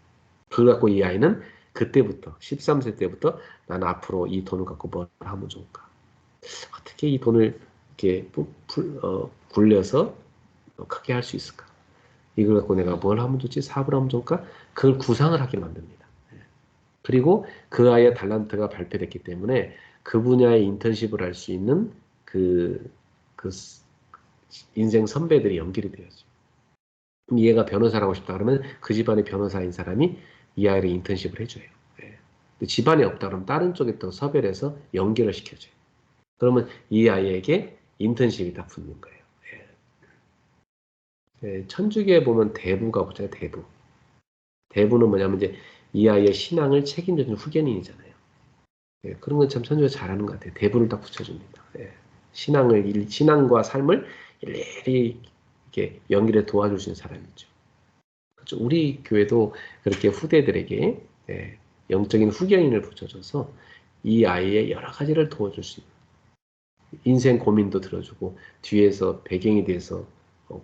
그걸 갖고 이 아이는 그때부터 13세 때부터 난 앞으로 이 돈을 갖고 뭘 하면 좋을까? 어떻게 이 돈을 이렇게 굴려서 크게 할 수 있을까? 이걸 갖고 내가 뭘 하면 좋지? 사업을 하면 좋을까? 그걸 구상을 하게 만듭니다. 그리고 그 아이의 달란트가 발표됐기 때문에 그 분야의 인턴십을 할 수 있는 그 인생 선배들이 연결이 되었죠. 그럼 얘가 변호사를 하고 싶다 그러면 그 집안의 변호사인 사람이 이 아이를 인턴십을 해줘요. 근데 집안에 없다 그러면 다른 쪽에 또 섭외해서 연결을 시켜줘요. 그러면 이 아이에게 인턴십이 다 붙는 거예요. 천주교에 보면 대부가 붙잖아요. 대부는 뭐냐면 이제 이 아이의 신앙을 책임져주는 후견인이잖아요. 그런 건 참 천주교가 잘하는 것 같아요. 대부를 딱 붙여줍니다. 신앙과 삶을 일일이 이렇게 연결해 도와줄 수 있는 사람이죠. 그렇죠. 우리 교회도 그렇게 후대들에게 영적인 후견인을 붙여줘서 이 아이의 여러 가지를 도와줄 수 있는 인생 고민도 들어주고 뒤에서 배경이 돼서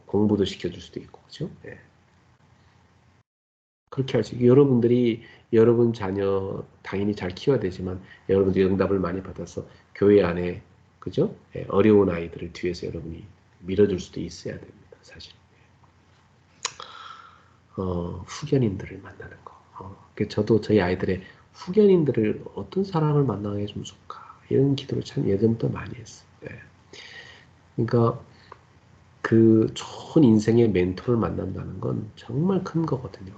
공부도 시켜줄 수도 있고 그죠? 예. 그렇게 할 수 있고 여러분들이 여러분 자녀 당연히 잘 키워야 되지만 여러분들이 응답을 많이 받아서 교회 안에 그죠? 예, 어려운 아이들을 뒤에서 여러분이 밀어줄 수도 있어야 됩니다. 사실 후견인들을 만나는 거. 저도 저희 아이들의 후견인들을 어떤 사람을 만나게 해주면 좋을까 이런 기도를 참 예전부터 많이 했어요. 예. 그러니까 그 좋은 인생의 멘토를 만난다는 건 정말 큰 거거든요.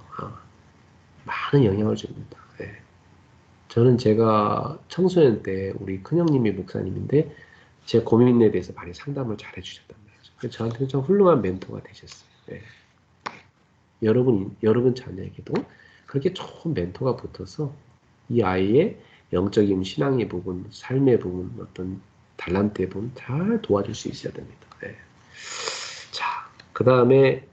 많은 영향을 줍니다. 예. 저는 제가 청소년 때 우리 큰형님이 목사님인데 제 고민에 대해서 많이 상담을 잘 해주셨단 말이죠. 저한테는 좀 훌륭한 멘토가 되셨어요. 예. 여러분 자녀에게도 그렇게 좋은 멘토가 붙어서 이 아이의 영적인 신앙의 부분, 삶의 부분, 어떤 달란트의 부분 잘 도와줄 수 있어야 됩니다. 예. 자, 그 다음에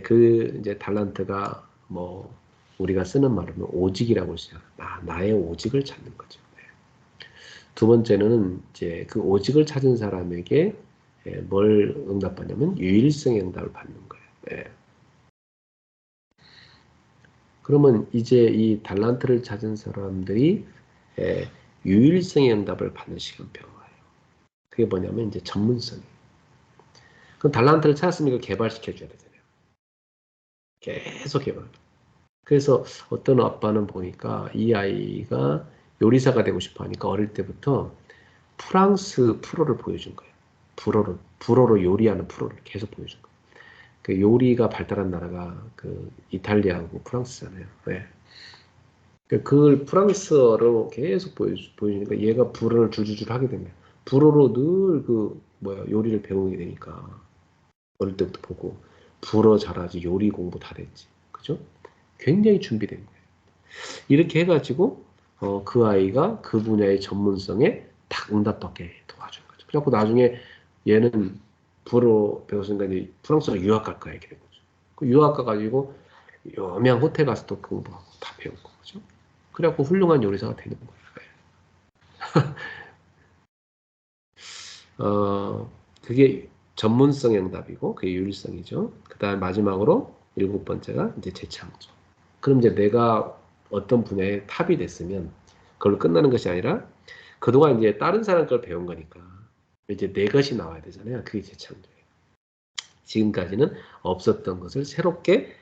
그 이제 달란트가 뭐 우리가 쓰는 말로는 오직이라고 시작. 나의 오직을 찾는 거죠. 네. 두 번째는 이제 그 오직을 찾은 사람에게 뭘 응답받냐면 유일성의 응답을 받는 거예요. 네. 그러면 이제 이 달란트를 찾은 사람들이 유일성의 응답을 받는 시간표가 와요. 그게 뭐냐면 이제 전문성이. 그럼 달란트를 찾았으니까 개발시켜 줘야 되잖아요. 계속 개발. 그래서 어떤 아빠는 보니까 이 아이가 요리사가 되고 싶어 하니까 어릴 때부터 프랑스 프로를 보여준 거예요. 불어로 요리하는 프로를 계속 보여준 거예요. 그 요리가 발달한 나라가 그 이탈리아하고 프랑스잖아요. 네. 그걸 프랑스어로 계속 보여주니까 얘가 불어를 줄줄줄 하게 됩니다. 불어로 늘 요리를 배우게 되니까 어릴 때부터 보고 불어 잘하지 요리 공부 다 됐지. 그죠? 굉장히 준비된 거예요. 이렇게 해가지고 그 아이가 그 분야의 전문성에 딱 응답받게 도와준 거죠. 그래서 나중에 얘는 불어 배웠으니까 이제 프랑스로 유학 갈 거야 이렇게 된 거죠. 그 유학 가가지고 유명한 호텔 가서 또 공부하고 다 배우고 그죠. 그래갖고 훌륭한 요리사가 되는 거예요. 그게 전문성 응답이고 그게 유일성이죠. 그다음 마지막으로 일곱 번째가 이제 재창조. 그럼 이제 내가 어떤 분야에 탑이 됐으면 그걸로 끝나는 것이 아니라 그동안 이제 다른 사람 걸 배운 거니까 이제 내 것이 나와야 되잖아요. 그게 재창조예요. 지금까지는 없었던 것을 새롭게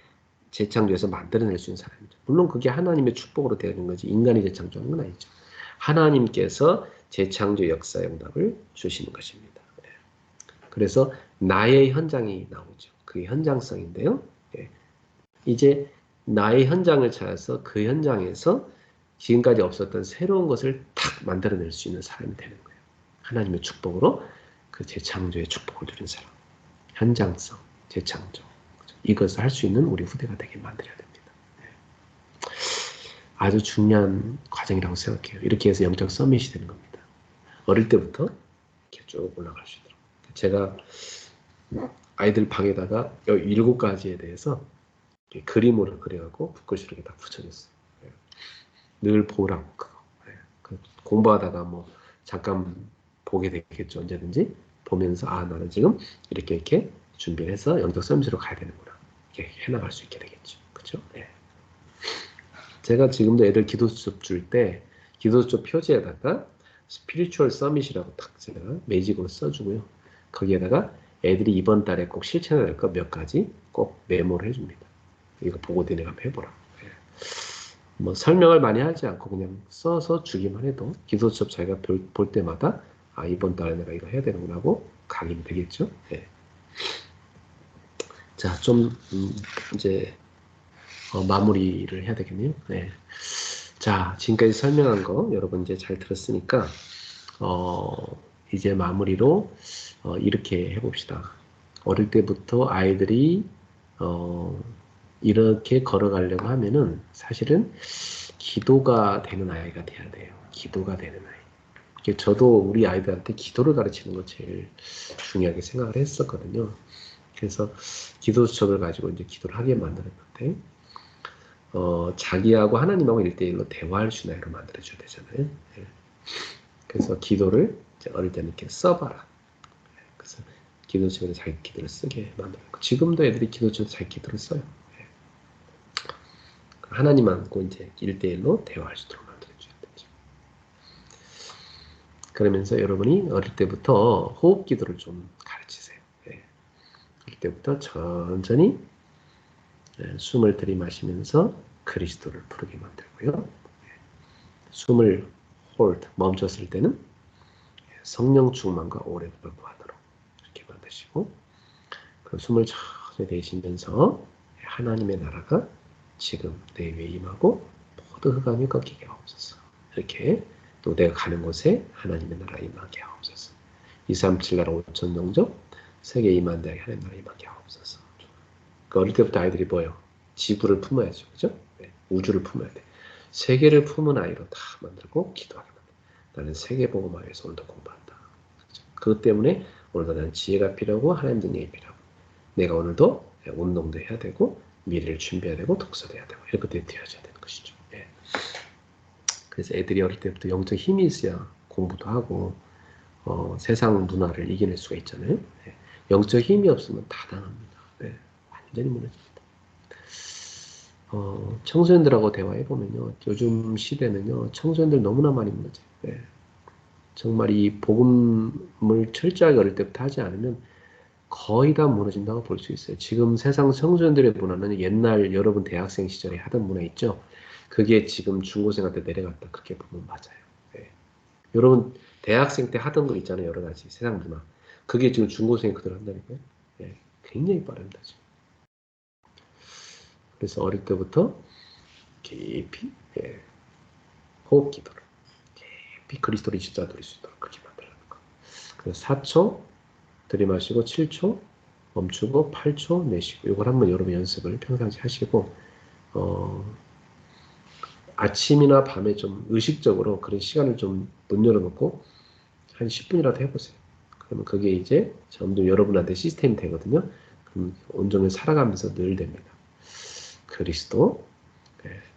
재창조해서 만들어낼 수 있는 사람이죠. 물론 그게 하나님의 축복으로 되는 거지 인간이 재창조하는 건 아니죠. 하나님께서 재창조 역사 응답을 주시는 것입니다. 그래서 나의 현장이 나오죠. 그게 현장성인데요. 이제 나의 현장을 찾아서 그 현장에서 지금까지 없었던 새로운 것을 탁 만들어낼 수 있는 사람이 되는 거예요. 하나님의 축복으로 그 재창조의 축복을 누린 사람. 현장성, 재창조. 이것을 할 수 있는 우리 후대가 되게 만들어야 됩니다. 아주 중요한 과정이라고 생각해요. 이렇게 해서 영적 서밋이 되는 겁니다. 어릴 때부터 이렇게 쭉 올라갈 수 있도록. 제가 아이들 방에다가 7가지에 대해서 그림으로 그려갖고 붓글씨로 이렇게 다 붙여줬어요. 늘 보라고 그거. 공부하다가 뭐 잠깐 보게 되겠죠. 언제든지 보면서 나는 지금 이렇게 준비를 해서 영적 서밋으로 가야 되는구나. 이렇게 해나갈 수 있게 되겠죠. 그렇죠? 네. 제가 지금도 애들 기도 수업 줄 때 기도 수업 표지에다가 스피리추얼 서밋이라고 딱 제가 매직으로 써주고요. 거기에다가 애들이 이번 달에 꼭 실천해야 될 것 몇 가지 꼭 메모를 해줍니다. 이거 보고 너네가 한번 해보라. 뭐 설명을 많이 하지 않고 그냥 써서 주기만 해도 기도 수업 자기가 볼 때마다 이번 달에 내가 이거 해야 되는구나 하고 가기면 되겠죠. 네. 자, 좀 이제 마무리를 해야 되겠네요. 네. 자, 지금까지 설명한 거 여러분 이제 잘 들었으니까 이제 마무리로 이렇게 해봅시다. 어릴 때부터 아이들이 이렇게 걸어가려고 하면은 사실은 기도가 되는 아이가 돼야 돼요. 기도가 되는 아이. 저도 우리 아이들한테 기도를 가르치는 거 제일 중요하게 생각을 했었거든요. 그래서 기도 수첩을 가지고 이제 기도를 하게 만들었는데 자기하고 하나님하고 1대1로 대화할 수 있는 아이로 만들어줘야 되잖아요. 네. 그래서 기도를 이제 어릴 때는 이렇게 써봐라. 그래서 기도책에 자기 기도를 쓰게 만들고 지금도 애들이 기도책에 자기 기도를 써요. 하나님하고 이제 1대1로 대화할 수 있도록 만들어줘야 되죠. 그러면서 여러분이 어릴 때부터 호흡 기도를 좀 가르치세요. 어릴 때부터 천천히 숨을 들이마시면서 그리스도를 부르게 만들고요. 숨을 hold, 멈췄을 때는 성령 충만과 오래 걸구하도록 이렇게 만드시고, 그 숨을 천천히 내쉬면서 하나님의 나라가 지금 내 위에 임하고 모든 흑암이 꺾이게 하옵소서. 이렇게 또 내가 가는 곳에 하나님의 나라 임하게 하옵소서. 237 나라 5천 영접 세계 임한 대에 하나님 나라 임하게 하옵소서. 그 어릴 때부터 아이들이 뭐예요? 지구를 품어야죠. 그죠? 네, 우주를 품어야 돼. 세계를 품은 아이로 다 만들고 기도하게 만들고, 나는 세계복음화에서 오늘도 공부한다. 그죠? 그것 때문에 오늘도 나는 지혜가 필요하고 하나님 능력이 필요하고, 내가 오늘도 운동도 해야 되고 미래를 준비해야 되고 독서도 해야 되고 이런 것들이 되어져야 되는 것이죠. 그래서 애들이 어릴 때부터 영적 힘이 있어야 공부도 하고 세상 문화를 이겨낼 수가 있잖아요. 영적 힘이 없으면 다 당합니다. 완전히 무너집니다. 청소년들하고 대화해보면요. 요즘 시대는요. 청소년들 너무나 많이 무너져요. 정말 이 복음을 철저하게 어릴 때부터 하지 않으면 거의 다 무너진다고 볼 수 있어요. 지금 세상 청소년들의 문화는 옛날 여러분 대학생 시절에 하던 문화 있죠. 그게 지금 중고생한테 내려갔다. 그렇게 보면 맞아요. 여러분 대학생 때 하던 거 있잖아요. 여러 가지 세상 문화. 그게 지금 중고생이 그대로 한다니까요. 굉장히 빠릅니다. 지금. 그래서 어릴 때부터 깊이 호흡 기도를 깊이 그리스도를 십자가 수 있도록 그렇게 만들라는 거. 그래서 4초 들이마시고 7초 멈추고 8초 내쉬고 이걸 한번 여러분 연습을 평상시 하시고 아침이나 밤에 좀 의식적으로 그런 시간을 좀 문 열어놓고 한 10분이라도 해보세요. 그러면 그게 이제 점점 여러분한테 시스템이 되거든요. 그럼 온종일 살아가면서 늘 됩니다. 그리스도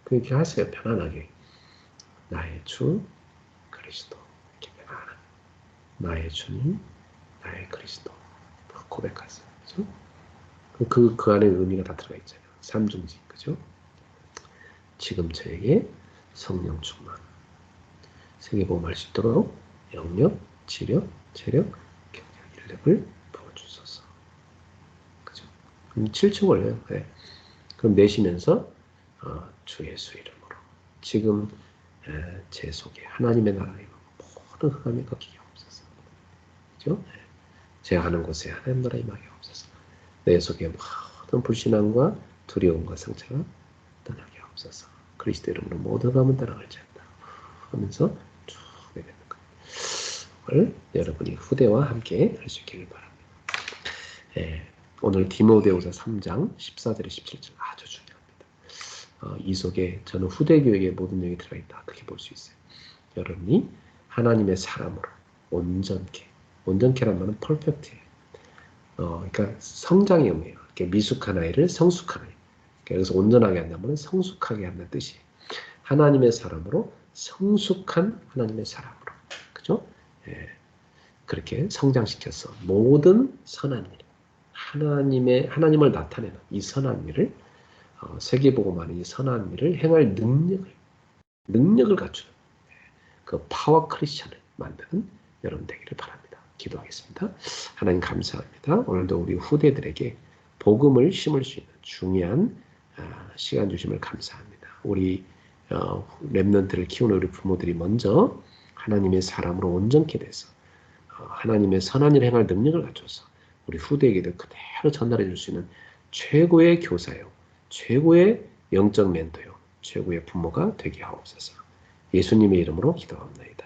그렇게 하세요. 편안하게. 나의 주 그리스도 이렇게 편안하게. 나의 주님 나의 그리스도 고백하세요. 그죠? 그 안에 의미가 다 들어가 있잖아요. 삼중직, 그죠? 지금 저에게 성령 충만, 세계복음할 수 있도록 영력, 지력, 체력, 경력, 인력을 부어주소서. 그죠? 그럼 7초 걸려요. 그럼 내쉬면서 주 예수 이름으로 지금 제 속에 하나님의 나라의 모든 흑암이 꺾이게 하옵소서. 그죠? 제가 가는 곳에 하나님 나라 임하게 하옵소서. 내 속에 모든 불신앙과 두려움과 상처가 떠나게 하옵소서. 그리스도 이름으로 모든 흑암은 떠나갈지어다 하면서 쭉 내뱉는 걸 여러분이 후대와 함께 할 수 있기를 바랍니다. 오늘 디모데후서 3장 14절에 17절 아주 중요합니다. 이 속에 저는 후대 교육의 모든 내용이 들어있다. 그렇게 볼 수 있어요. 여러분이 하나님의 사람으로 온전케란 말은 퍼펙트예요. 그러니까 성장의 의미예요. 미숙한 아이를 성숙한 아이. 그래서 온전하게 한다면 성숙하게 한다는 뜻이에요. 하나님의 사람으로 성숙한 하나님의 사람으로, 그죠? 그렇게 성장시켜서 모든 선한 일, 하나님을 나타내는 이 선한 일을 세계복음하는 이 선한 일을 행할 능력을 갖추는 그 파워 크리스천을 만드는 여러분 되기를 바랍니다. 기도하겠습니다. 하나님 감사합니다. 오늘도 우리 후대들에게 복음을 심을 수 있는 중요한 시간 주심을 감사합니다. 우리 렘넌트를 키우는 우리 부모들이 먼저 하나님의 사람으로 온전케 돼서 하나님의 선한 일을 행할 능력을 갖춰서 우리 후대에게도 그대로 전달해 줄 수 있는 최고의 교사요, 최고의 영적 멘토요, 최고의 부모가 되게 하옵소서. 예수님의 이름으로 기도합니다.